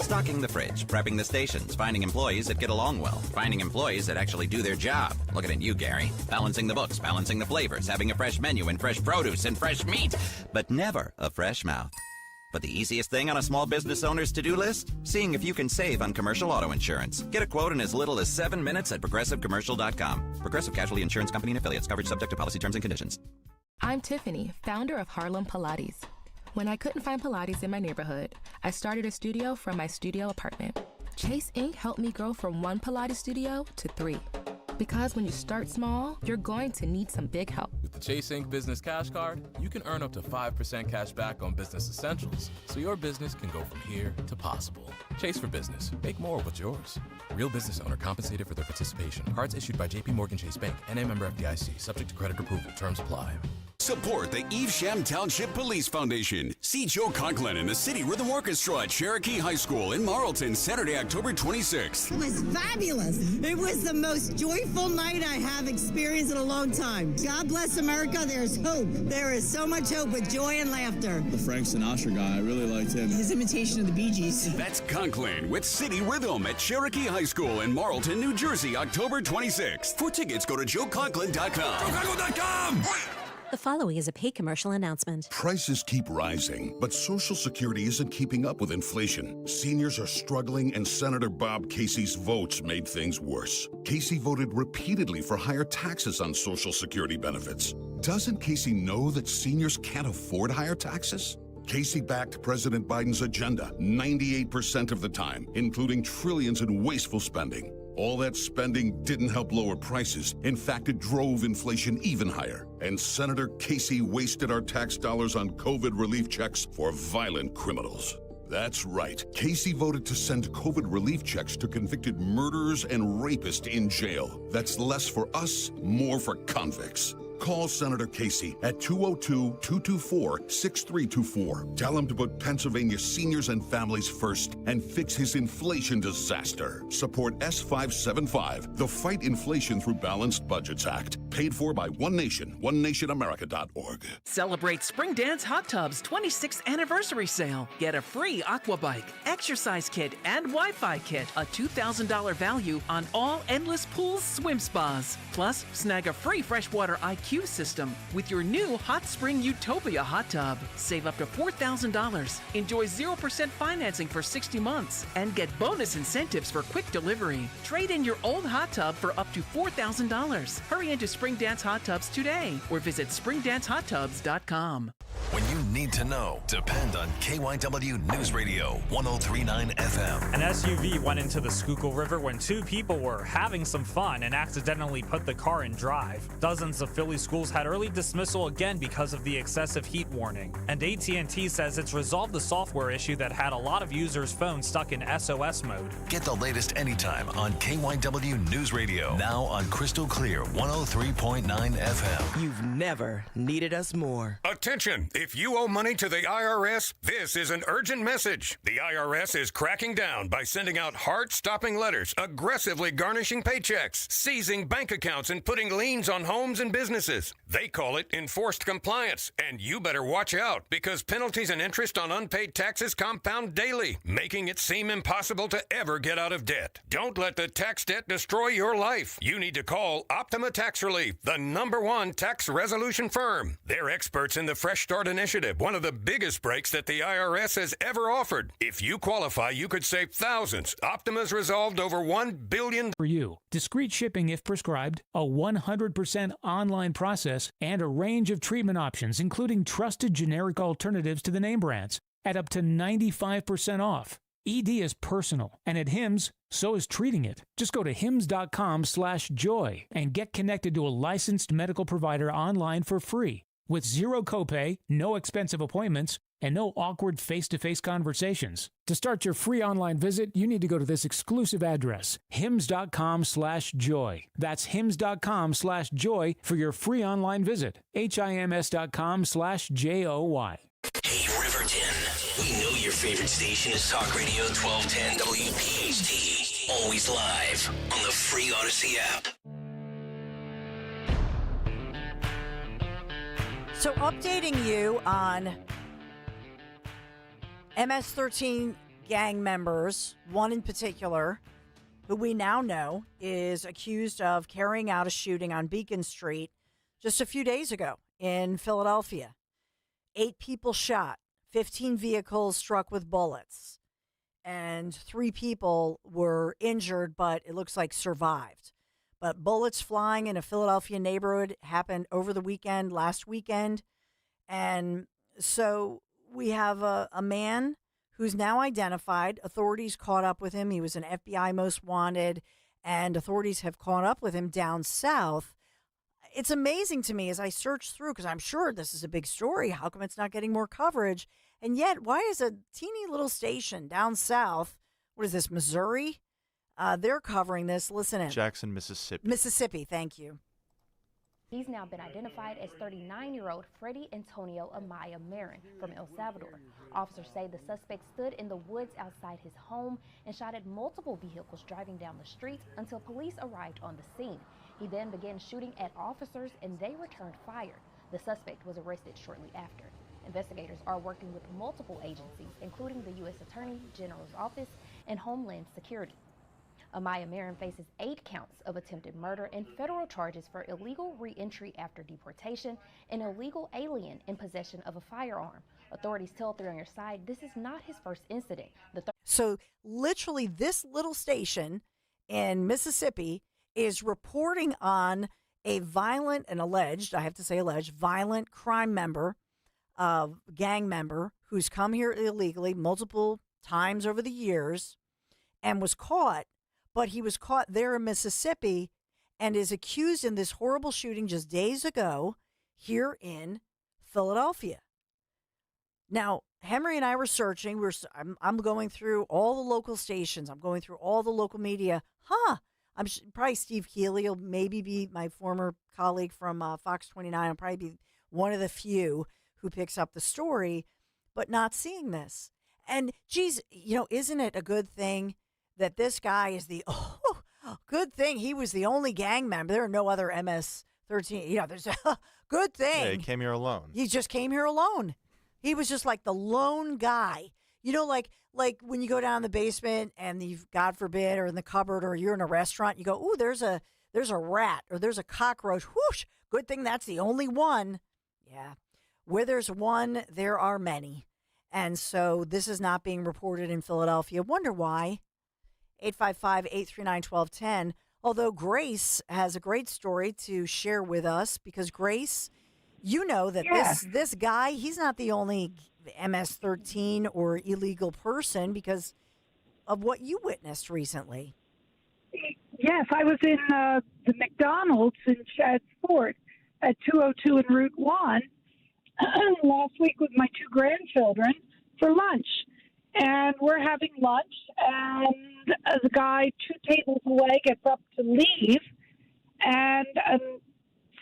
Stocking the fridge, prepping the stations, finding employees that get along well, finding employees that actually do their job. Looking at you, Gary. Balancing the books, balancing the flavors, having a fresh menu and fresh produce and fresh meat, but never a fresh mouth. But the easiest thing on a small business owner's to-do list? Seeing if you can save on commercial auto insurance. Get a quote in as little as 7 minutes at progressivecommercial.com. Progressive Casualty Insurance Company and Affiliates. Coverage subject to policy terms and conditions. I'm Tiffany, founder of Harlem Pilates. When I couldn't find Pilates in my neighborhood, I started a studio from my studio apartment. Chase Inc. helped me grow from 1 Pilates studio to 3. Because when you start small, you're going to need some big help. With the Chase Inc. Business Cash Card, you can earn up to 5% cash back on business essentials, so your business can go from here to possible. Chase for Business. Make more of what's yours. Real business owner compensated for their participation. Cards issued by J.P. Morgan Chase Bank, N.A. member FDIC, subject to credit approval. Terms apply. Support the Evesham Township Police Foundation. See Joe Conklin and the City Rhythm Orchestra at Cherokee High School in Marlton, Saturday, October 26th. It was fabulous. It was the most joyful night I have experienced in a long time. God bless America. There's hope. There is so much hope with joy and laughter. The Frank Sinatra guy, I really liked him. His imitation of the Bee Gees. That's Conklin with City Rhythm at Cherokee High School in Marlton, New Jersey, October 26th. For tickets, go to joeconklin.com. joeconklin.com! The following is a paid commercial announcement. Prices keep rising, but Social Security isn't keeping up with inflation. Seniors are struggling, and Senator Bob Casey's votes made things worse. Casey voted repeatedly for higher taxes on Social Security benefits. Doesn't Casey know that seniors can't afford higher taxes? Casey backed President Biden's agenda 98% of the time, including trillions in wasteful spending. All that spending didn't help lower prices. In fact, it drove inflation even higher. And Senator Casey wasted our tax dollars on COVID relief checks for violent criminals. That's right. Casey voted to send COVID relief checks to convicted murderers and rapists in jail. That's less for us, more for convicts. Call Senator Casey at 202-224-6324. Tell him to put Pennsylvania seniors and families first and fix his inflation disaster. Support S575, the Fight Inflation Through Balanced Budgets Act. Paid for by One Nation, onenationamerica.org. Celebrate Spring Dance Hot Tub's 26th anniversary sale. Get a free aqua bike, exercise kit, and Wi-Fi kit. A $2,000 value on all endless pools, swim spas. Plus, snag a free freshwater IQ system with your new Hot Spring Utopia hot tub. Save up to $4,000. Enjoy 0% financing for 60 months and get bonus incentives for quick delivery. Trade in your old hot tub for up to $4,000. Hurry into Spring Dance Hot Tubs today or visit springdancehottubs.com. When you need to know, depend on KYW News Radio 103.9 FM. An SUV went into the Schuylkill River when two people were having some fun and accidentally put the car in drive. Dozens of Philly schools had early dismissal again because of the excessive heat warning. And AT&T says it's resolved the software issue that had a lot of users' phones stuck in SOS mode. Get the latest anytime on KYW News Radio. Now on Crystal Clear 103.9 FM. You've never needed us more. Attention! If you owe money to the IRS, this is an urgent message. The IRS is cracking down by sending out heart-stopping letters, aggressively garnishing paychecks, seizing bank accounts, and putting liens on homes and businesses. They call it enforced compliance, and you better watch out because penalties and interest on unpaid taxes compound daily, making it seem impossible to ever get out of debt. Don't let the tax debt destroy your life. You need to call Optima Tax Relief, the #1 tax resolution firm. They're experts in the Fresh Start Initiative, one of the biggest breaks that the IRS has ever offered. If you qualify, you could save thousands. Optima's resolved over $1 billion. For you, discreet shipping if prescribed, a 100% online process, and a range of treatment options, including trusted generic alternatives to the name brands, at up to 95% off. ED is personal, and at Hims, so is treating it. Just go to hims.com/joy and get connected to a licensed medical provider online for free. With zero copay, no expensive appointments, and no awkward face-to-face conversations. To start your free online visit, you need to go to this exclusive address, hims.com/joy. That's hims.com/joy for your free online visit. HIMS.com/JOY. Hey, Riverton. We know your favorite station is Talk Radio 1210 WPHT. Always live on the free Odyssey app. So updating you on MS-13 gang members, one in particular, who we now know is accused of carrying out a shooting on Beacon Street just a few days ago in Philadelphia. 8 people shot, 15 vehicles struck with bullets, and 3 people were injured, but it looks like survived. But bullets flying in a Philadelphia neighborhood happened over the weekend, last weekend. And so we have a man who's now identified. Authorities caught up with him. He was an FBI most wanted, and authorities have caught up with him down south. It's amazing to me as I search through, because I'm sure this is a big story. How come it's not getting more coverage? And yet, why is a teeny little station down south, what is this, Missouri? They're covering this. Listen in. Jackson, Mississippi. Mississippi, thank you. He's now been identified as 39-year-old Freddie Antonio Amaya Marin from El Salvador. Officers say the suspect stood in the woods outside his home and shot at multiple vehicles driving down the street until police arrived on the scene. He then began shooting at officers and they returned fire. The suspect was arrested shortly after. Investigators are working with multiple agencies, including the U.S. Attorney General's Office and Homeland Security. Amaya Marin faces 8 counts of attempted murder and federal charges for illegal re-entry after deportation and illegal alien in possession of a firearm. Authorities tell 3 on Your Side this is not his first incident. So literally this little station in Mississippi is reporting on a violent and alleged, I have to say alleged, violent crime member, gang member who's come here illegally multiple times over the years and was caught, but he was caught there in Mississippi and is accused in this horrible shooting just days ago here in Philadelphia. Now, Henry and I were searching. I'm going through all the local stations. I'm going through all the local media. Probably Steve Keeley will maybe be my former colleague from Fox 29. I'll probably be one of the few who picks up the story, but not seeing this. And geez, isn't it a good thing that this guy is good thing he was the only gang member. There are no other MS-13. There's a good thing. Yeah, he came here alone. He just came here alone. He was just like the lone guy. Like when you go down in the basement and God forbid, or in the cupboard, or you're in a restaurant, you go, ooh, there's a rat or there's a cockroach. Whoosh! Good thing that's the only one. Yeah. Where there's one, there are many. And so this is not being reported in Philadelphia. Wonder why. 855-839-1210. Although Grace has a great story to share with us, because Grace, that this guy, he's not the only MS-13 or illegal person because of what you witnessed recently. Yes, I was in the McDonald's in Chad's Fort at 202 and Route 1 last week with my two grandchildren for lunch. And we're having lunch, and the guy 2 tables away gets up to leave, and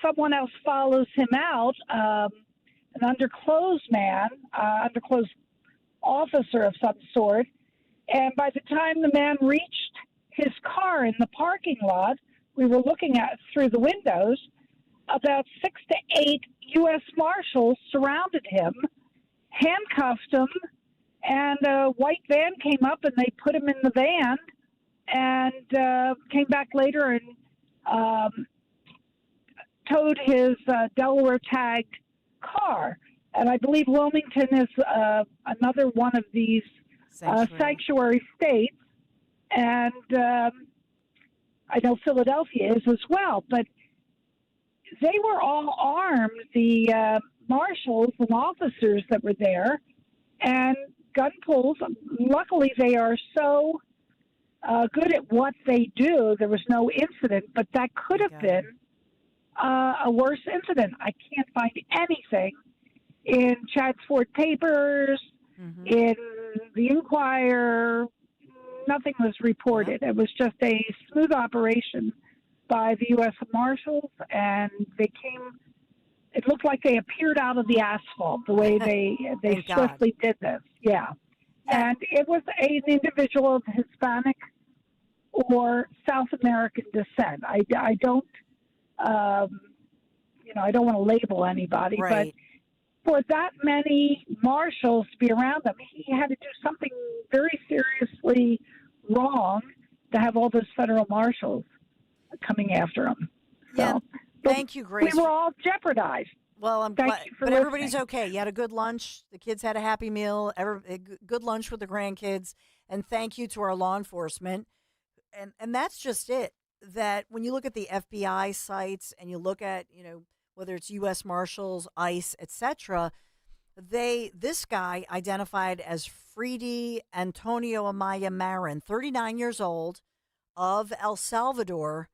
someone else follows him out, an underclothes man, underclothes officer of some sort. And by the time the man reached his car in the parking lot, we were looking at through the windows, about 6 to 8 U.S. Marshals surrounded him, handcuffed him, and a white van came up and they put him in the van and came back later and towed his Delaware tagged car. And I believe Wilmington is another one of these sanctuary states. And I know Philadelphia is as well. But they were all armed, the marshals and officers that were there, and gun pulls. Luckily, they are so good at what they do. There was no incident, but that could have been a worse incident. I can't find anything in Chad's Fort papers, in the Inquirer. Nothing was reported. It was just a smooth operation by the U.S. Marshals, and they came. It looked like they appeared out of the asphalt the way they swiftly did this. Yeah. And it was an individual of Hispanic or South American descent. I don't, I don't want to label anybody, right. But for that many marshals to be around them, he had to do something very seriously wrong to have all those federal marshals coming after him. Yeah. So, thank you, Grace. We were all jeopardized. Well, I'm Thank glad, you for but everybody's listening. okay. You had a good lunch. The kids had a happy meal. Good lunch with the grandkids. And thank you to our law enforcement. And that's just it. That when you look at the FBI sites and you look at, whether it's U.S. Marshals, ICE, etc., this guy identified as Fredy Antonio Amaya Marin, 39 years old, of El Salvador,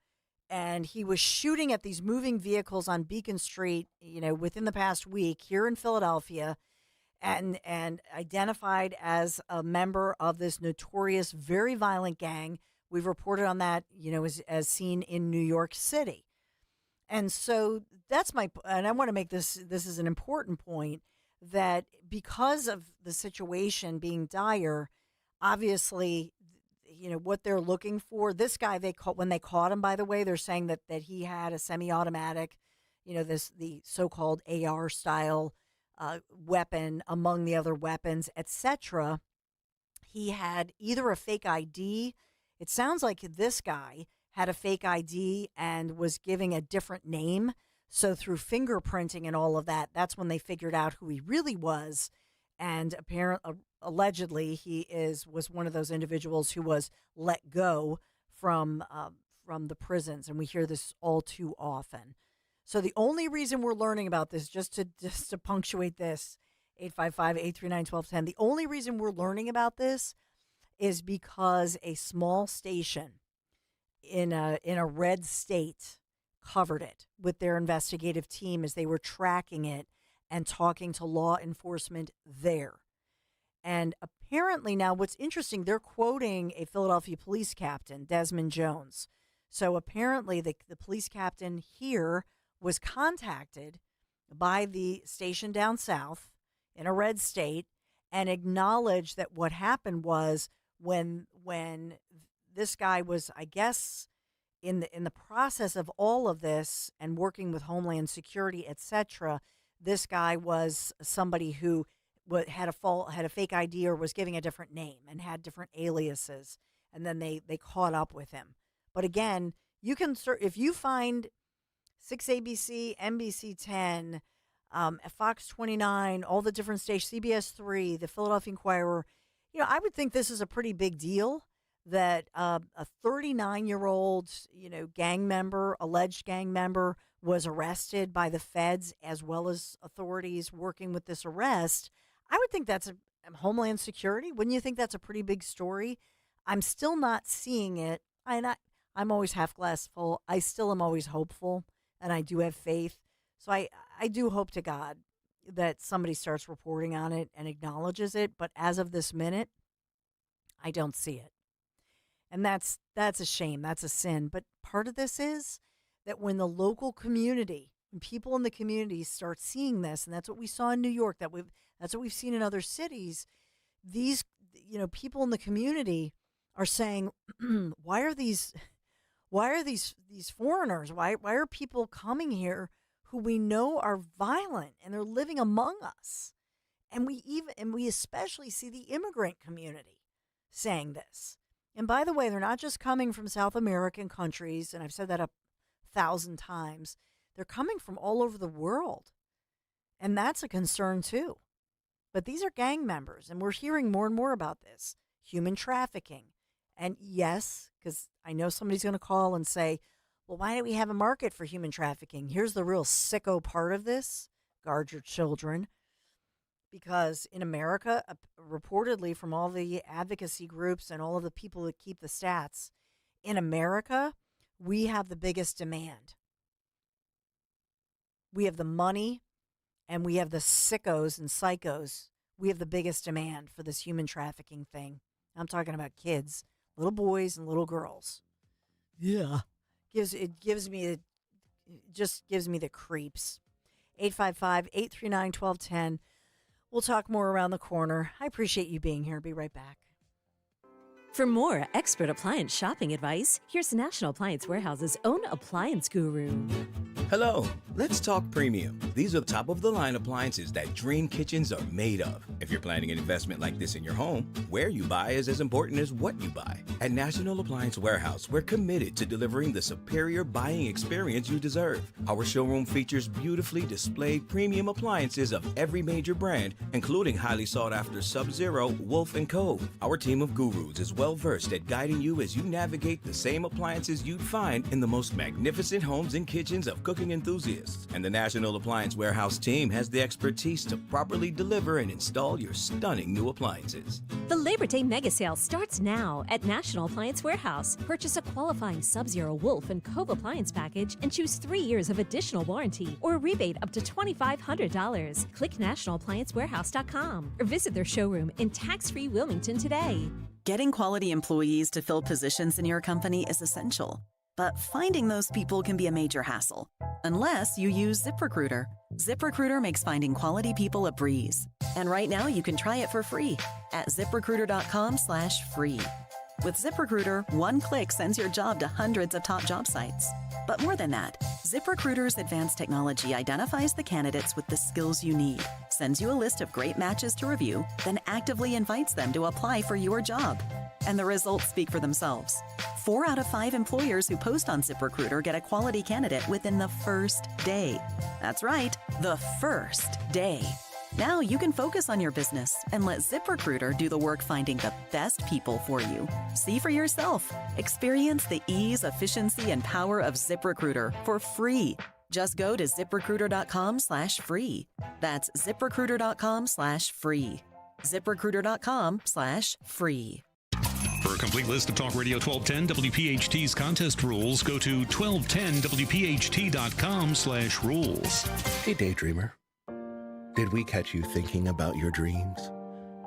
and he was shooting at these moving vehicles on Beacon Street, within the past week here in Philadelphia, and identified as a member of this notorious, very violent gang. We've reported on that, as seen in New York City. And so and I want to make this is an important point, that because of the situation being dire, obviously, what they're looking for. This guy, when they caught him, by the way, they're saying that he had a semi-automatic, the so-called AR style weapon among the other weapons, etc. He had either a fake ID. It sounds like this guy had a fake ID and was giving a different name. So through fingerprinting and all of that, that's when they figured out who he really was. And allegedly, he was one of those individuals who was let go from from the prisons, and we hear this all too often. So the only reason we're learning about this, just to punctuate this, 855-839-1210, the only reason we're learning about this is because a small station in a red state covered it with their investigative team as they were tracking it and talking to law enforcement there. And apparently now what's interesting, they're quoting a Philadelphia police captain, Desmond Jones. So apparently the police captain here was contacted by the station down south in a red state and acknowledged that what happened was when this guy was, I guess, in the process of all of this and working with Homeland Security, etc., this guy was somebody who had a fake ID or was giving a different name and had different aliases, and then they caught up with him. But again, you can if you find 6ABC, NBC 10, Fox 29, all the different stations, CBS 3, the Philadelphia Inquirer, I would think this is a pretty big deal that a 39-year-old, gang member, alleged gang member, was arrested by the feds as well as authorities working with this arrest. I would think that's a Homeland Security. Wouldn't you think that's a pretty big story? I'm still not seeing it. I'm always half glass full. I still am always hopeful, and I do have faith. So I do hope to God that somebody starts reporting on it and acknowledges it. But as of this minute, I don't see it. And that's a shame. That's a sin. But part of this is that when the local community, when people in the community start seeing this, and that's what we saw in New York, that's what we've seen in other cities, these people in the community are saying, why are these foreigners? Why are people coming here who we know are violent and they're living among us? And we especially see the immigrant community saying this. And by the way, they're not just coming from South American countries, and I've said that 1,000 times. They're coming from all over the world. And that's a concern too. But these are gang members, and we're hearing more and more about this. Human trafficking. And yes, because I know somebody's going to call and say, well, why don't we have a market for human trafficking? Here's the real sicko part of this. Guard your children. Because in America, reportedly from all the advocacy groups and all of the people that keep the stats, in America, we have the biggest demand. We have the money, and we have the sickos and psychos. We have the biggest demand for this human trafficking thing. I'm talking about kids, little boys and little girls. Yeah. It gives me the creeps. 855-839-1210. We'll talk more around the corner. I appreciate you being here. Be right back. For more expert appliance shopping advice, here's National Appliance Warehouse's own appliance guru. Hello, let's talk premium. These are the top-of-the-line appliances that dream kitchens are made of. If you're planning an investment like this in your home, where you buy is as important as what you buy. At National Appliance Warehouse, we're committed to delivering the superior buying experience you deserve. Our showroom features beautifully displayed premium appliances of every major brand, including highly sought-after Sub-Zero, Wolf & Co. Our team of gurus is well-versed at guiding you as you navigate the same appliances you'd find in the most magnificent homes and kitchens of cooking enthusiasts. And the National Appliance Warehouse team has the expertise to properly deliver and install your stunning new appliances. The Labor Day mega sale starts now at National Appliance Warehouse. Purchase a qualifying Sub-Zero, Wolf, and Cove appliance package and choose 3 years of additional warranty or a rebate up to $2,500. Click nationalappliancewarehouse.com or visit their showroom in tax-free Wilmington today. Getting quality employees to fill positions in your company is essential, but finding those people can be a major hassle, unless you use ZipRecruiter. ZipRecruiter makes finding quality people a breeze. And right now you can try it for free at ZipRecruiter.com/free. With ZipRecruiter, one click sends your job to hundreds of top job sites. But more than that, ZipRecruiter's advanced technology identifies the candidates with the skills you need, sends you a list of great matches to review, then actively invites them to apply for your job. And the results speak for themselves. 4 out of 5 employers who post on ZipRecruiter get a quality candidate within the first day. That's right, the first day. Now you can focus on your business and let ZipRecruiter do the work finding the best people for you. See for yourself. Experience the ease, efficiency, and power of ZipRecruiter for free. Just go to ZipRecruiter.com/free. That's ZipRecruiter.com/free. ZipRecruiter.com/free. For a complete list of Talk Radio 1210 WPHT's contest rules, go to 1210WPHT.com/rules. Hey, Daydreamer. Did we catch you thinking about your dreams?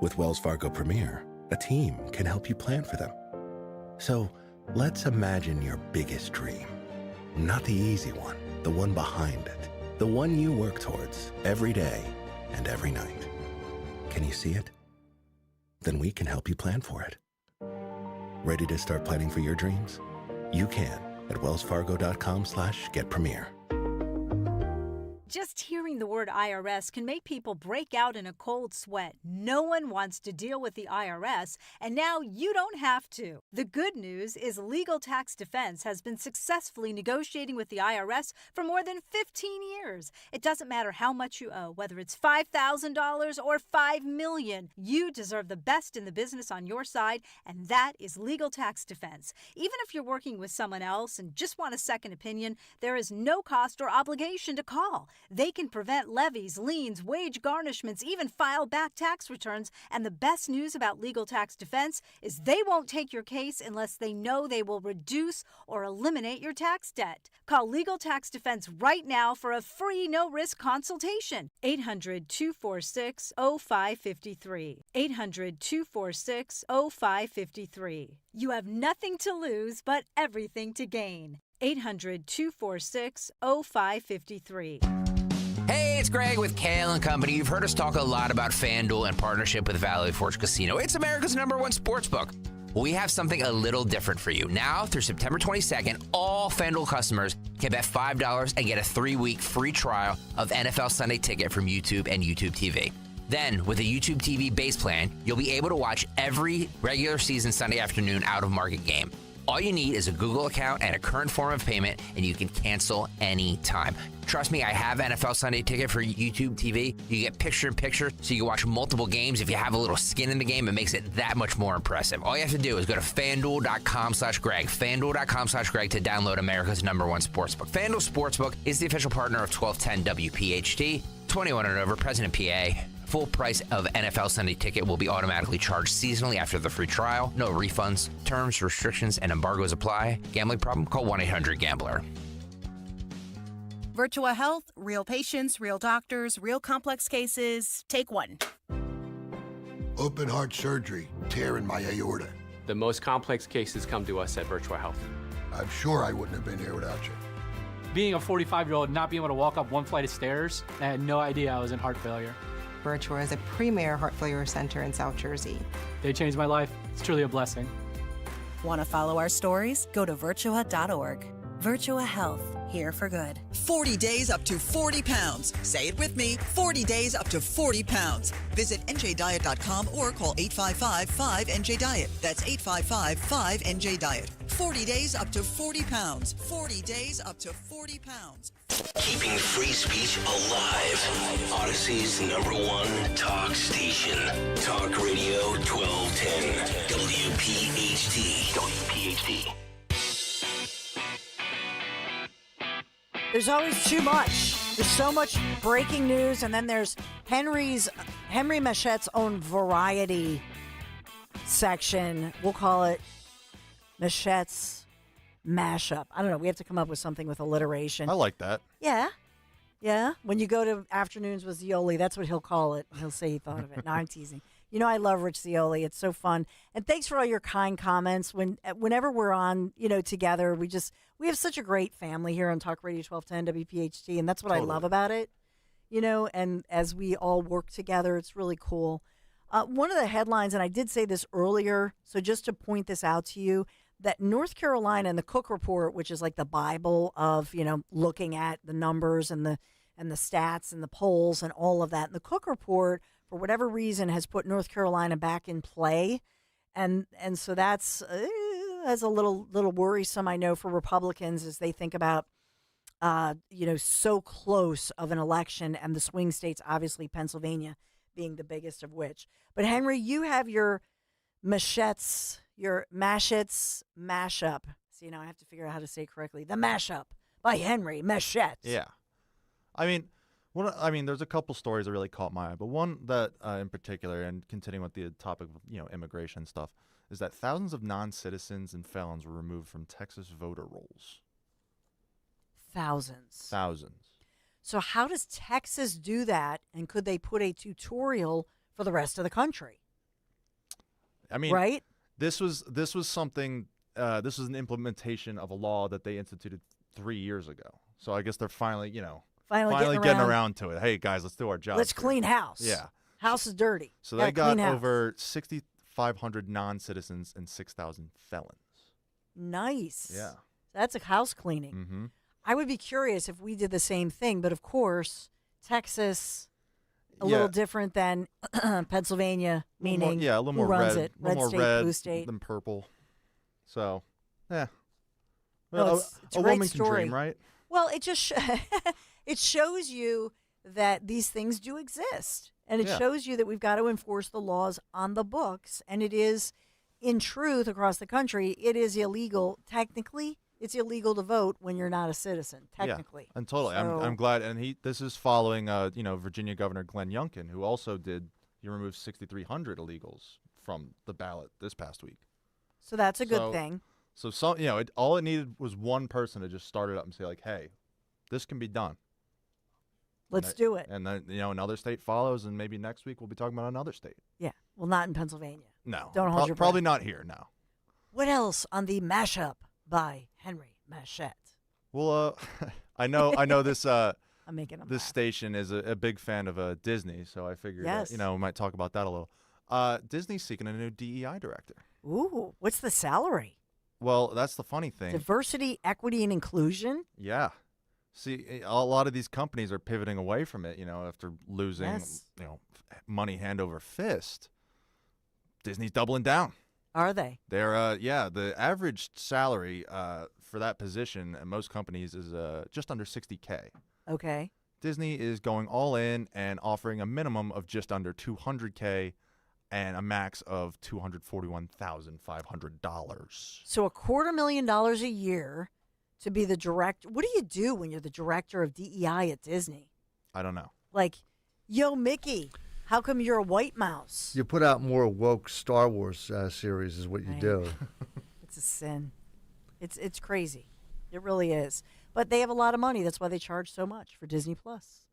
With Wells Fargo Premier, a team can help you plan for them. So let's imagine your biggest dream. Not the easy one, the one behind it. The one you work towards every day and every night. Can you see it? Then we can help you plan for it. Ready to start planning for your dreams? You can at wellsfargo.com/getpremier. Just hearing the word IRS can make people break out in a cold sweat. No one wants to deal with the IRS, and now you don't have to. The good news is Legal Tax Defense has been successfully negotiating with the IRS for more than 15 years. It doesn't matter how much you owe, whether it's $5,000 or $5 million. You deserve the best in the business on your side, and that is Legal Tax Defense. Even if you're working with someone else and just want a second opinion, there is no cost or obligation to call. They can prevent levies, liens, wage garnishments, even file back tax returns. And the best news about Legal Tax Defense is they won't take your case unless they know they will reduce or eliminate your tax debt. Call Legal Tax Defense right now for a free no-risk consultation. 800-246-0553. 800-246-0553. You have nothing to lose but everything to gain. 800-246-0553. Hey, it's Greg with Kale & Company. You've heard us talk a lot about FanDuel and partnership with Valley Forge Casino. It's America's #1 sportsbook. We have something a little different for you. Now, through September 22nd, all FanDuel customers can bet $5 and get a 3-week free trial of NFL Sunday Ticket from YouTube and YouTube TV. Then, with a YouTube TV base plan, you'll be able to watch every regular season Sunday afternoon out-of-market game. All you need is a Google account and a current form of payment, and you can cancel anytime. Trust me, I have NFL Sunday Ticket for YouTube TV. You get picture-in-picture, so you can watch multiple games. If you have a little skin in the game, it makes it that much more impressive. All you have to do is go to FanDuel.com/Greg, FanDuel.com/Greg to download America's #1 sportsbook. FanDuel Sportsbook is the official partner of 1210 WPHT, 21 and over, President PA. Full price of NFL Sunday Ticket will be automatically charged seasonally after the free trial. No refunds. Terms, restrictions, and embargoes apply. Gambling problem? Call 1-800-GAMBLER. Virtua Health, real patients, real doctors, real complex cases. Take one. Open heart surgery, tear in my aorta. The most complex cases come to us at Virtua Health. I'm sure I wouldn't have been here without you. Being a 45-year-old, not being able to walk up one flight of stairs, I had no idea I was in heart failure. Virtua is a premier heart failure center in South Jersey. They changed my life. It's truly a blessing. Want to follow our stories? Go to virtua.org. Virtua Health, here for good. 40 days up to 40 pounds. Say it with me, 40 days up to 40 pounds. Visit njdiet.com or call 855-5NJ-DIET. That's 855-5NJ-DIET. 40 days up to 40 pounds. 40 days up to 40 pounds. Keeping free speech alive. Odyssey's #1 talk station. Talk Radio 1210. WPHT. WPHT. There's always too much. There's so much breaking news, and then there's Henry Machette's own variety section. We'll call it Machette's mashup. I don't know. We have to come up with something with alliteration. I like that. Yeah. Yeah. When you go to Afternoons with Zioli, that's what he'll call it. He'll say he thought of it. No, I'm teasing. You know, I love Rich Zioli. It's so fun. And thanks for all your kind comments. Whenever we're on, together, we have such a great family here on Talk Radio 1210 WPHT, and that's what I love about it. And as we all work together, it's really cool. One of the headlines, and I did say this earlier, so just to point this out to you, that North Carolina and the Cook Report, which is like the Bible of, looking at the numbers and the stats and the polls and all of that. And the Cook Report, for whatever reason, has put North Carolina back in play. And so that's a little worrisome, I know, for Republicans as they think about so close of an election, and the swing states, obviously Pennsylvania being the biggest of which. But Henry, you have your mashettes mashup. See, now I have to figure out how to say it correctly. The mashup by Henry Machette. Yeah. I mean, there's a couple stories that really caught my eye, but one that in particular, and continuing with the topic of immigration stuff, is that thousands of non-citizens and felons were removed from Texas voter rolls. Thousands. Thousands. So how does Texas do that, and could they put a tutorial for the rest of the country? I mean, right? This was something. This was an implementation of a law that they instituted 3 years ago. So I guess they're finally getting around to it. Hey guys, let's do our job. Let's clean house. Yeah, house is dirty. So they got over 6,500 non-citizens and 6,000 felons. Nice. Yeah, that's a house cleaning. Mm-hmm. I would be curious if we did the same thing, but of course, Texas. A little different than Pennsylvania, meaning a little more who runs red, it? Red more state, red blue state. than purple. So, yeah. No, it's a a great woman story. can dream, right? Well, it just it shows you that these things do exist, and it shows you that we've got to enforce the laws on the books. And it is, in truth, across the country, it is illegal. Technically, it's illegal to vote when you're not a citizen. Technically, yeah, and totally. So, I'm glad, and this is following, Virginia Governor Glenn Youngkin, who also he removed 6,300 illegals from the ballot this past week. So that's a good thing. So all it needed was one person to just start it up and say like, "Hey, this can be done. Let's do it." And then another state follows, and maybe next week we'll be talking about another state. Yeah, well, not in Pennsulvania. No, don't hold your breath. Probably not here. No. What else on the mashup by Henry Machette? Well, I know this. I'm making them this laugh. Station is a big fan of Disney, so I figured we might talk about that a little. Disney's seeking a new DEI director. Ooh, what's the salary? Well, that's the funny thing. Diversity, equity, and inclusion? Yeah. See, a lot of these companies are pivoting away from it, after losing, money hand over fist. Disney's doubling down. Are they? They're, the average salary for that position at most companies is just under $60K. Okay. Disney is going all in and offering a minimum of just under $200K and a max of $241,500. So $250,000 a year to be the director. What do you do when you're the director of DEI at Disney? I don't know. Like, yo, Mickey, how come you're a white mouse? You put out more woke Star Wars series is what you do. It's a sin. It's crazy. It really is. But they have a lot of money. That's why they charge so much for Disney Plus.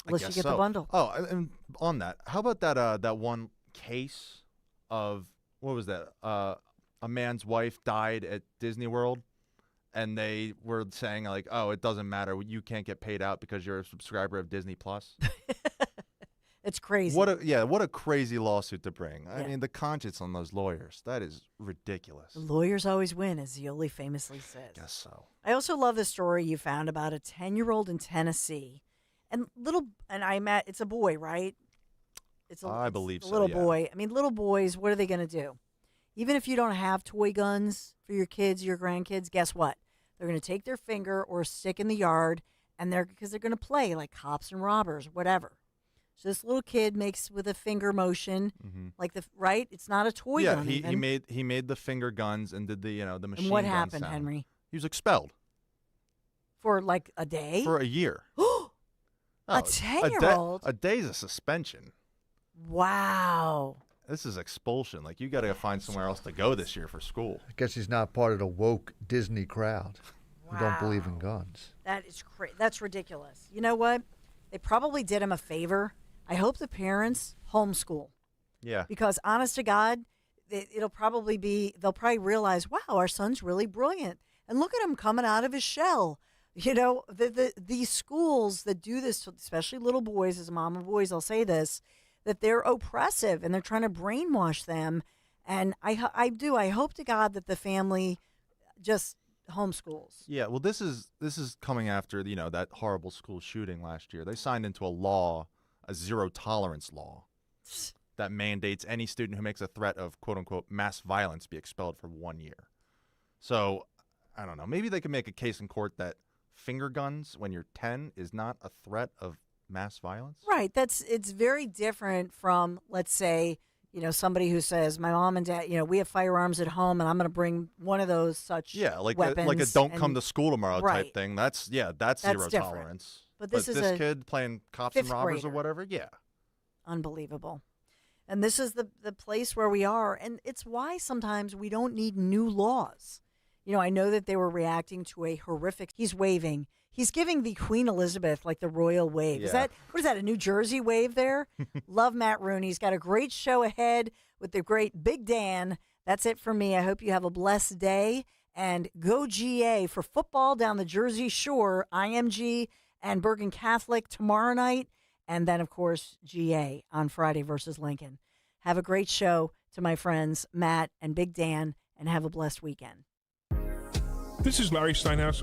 Unless you get the bundle. Oh, and on that, how about that one case of, what was that? A man's wife died at Disney World, and they were saying like, oh, it doesn't matter. You can't get paid out because you're a subscriber of Disney Plus. It's crazy. What a crazy lawsuit to bring. I mean, the conscience on those lawyers, that is ridiculous. The lawyers always win, as Yoli famously says. Guess so. I also love the story you found about a 10-year-old in Tennessee. It's a boy, right? I believe so, little yeah. boy. I mean, little boys, what are they going to do? Even if you don't have toy guns for your kids, your grandkids, guess what? They're going to take their finger or stick in the yard, because they're going to play like cops and robbers, whatever. So this little kid makes with a finger motion, right? It's not a toy gun. Yeah, he made the finger guns and did the the machine. And what gun happened, sound. Henry? He was expelled For like a day? for a year. A 10-year-old? A day's a suspension. Wow. This is expulsion. Like, you got to find somewhere else to go this year for school. I guess he's not part of the woke Disney crowd who don't believe in guns. That is that's ridiculous. You know what? They probably did him a favor. I hope the parents homeschool. Yeah. Because honest to God, they'll probably realize, wow, our son's really brilliant. And look at him coming out of his shell. These schools that do this, especially little boys, as a mom of boys, I'll say this, that they're oppressive and they're trying to brainwash them. And I hope to God that the family just homeschools. Yeah, well, this is coming after that horrible school shooting last year. They signed into a law, a zero tolerance law, that mandates any student who makes a threat of quote unquote mass violence be expelled for 1 year. So I don't know. Maybe they could make a case in court that finger guns when you're 10 is not a threat of mass violence? Right. It's very different from, let's say, somebody who says, my mom and dad, we have firearms at home and I'm going to bring one of those such weapons. Like a don't come to school tomorrow type thing. That's zero different. tolerance. But this is a kid playing cops and robbers or whatever, yeah. Unbelievable. And this is the place where we are. And it's why sometimes we don't need new laws. I know that they were reacting to a horrific, he's waving. He's giving the Queen Elizabeth like the royal wave. Yeah. What is that, a New Jersey wave there? Love Matt Rooney. He's got a great show ahead with the great Big Dan. That's it for me. I hope you have a blessed day. And go GA for football down the Jersey Shore, IMG and Bergen Catholic tomorrow night. And then, of course, GA on Friday versus Lincoln. Have a great show to my friends, Matt and Big Dan, and have a blessed weekend. This is Larry Steinhaus,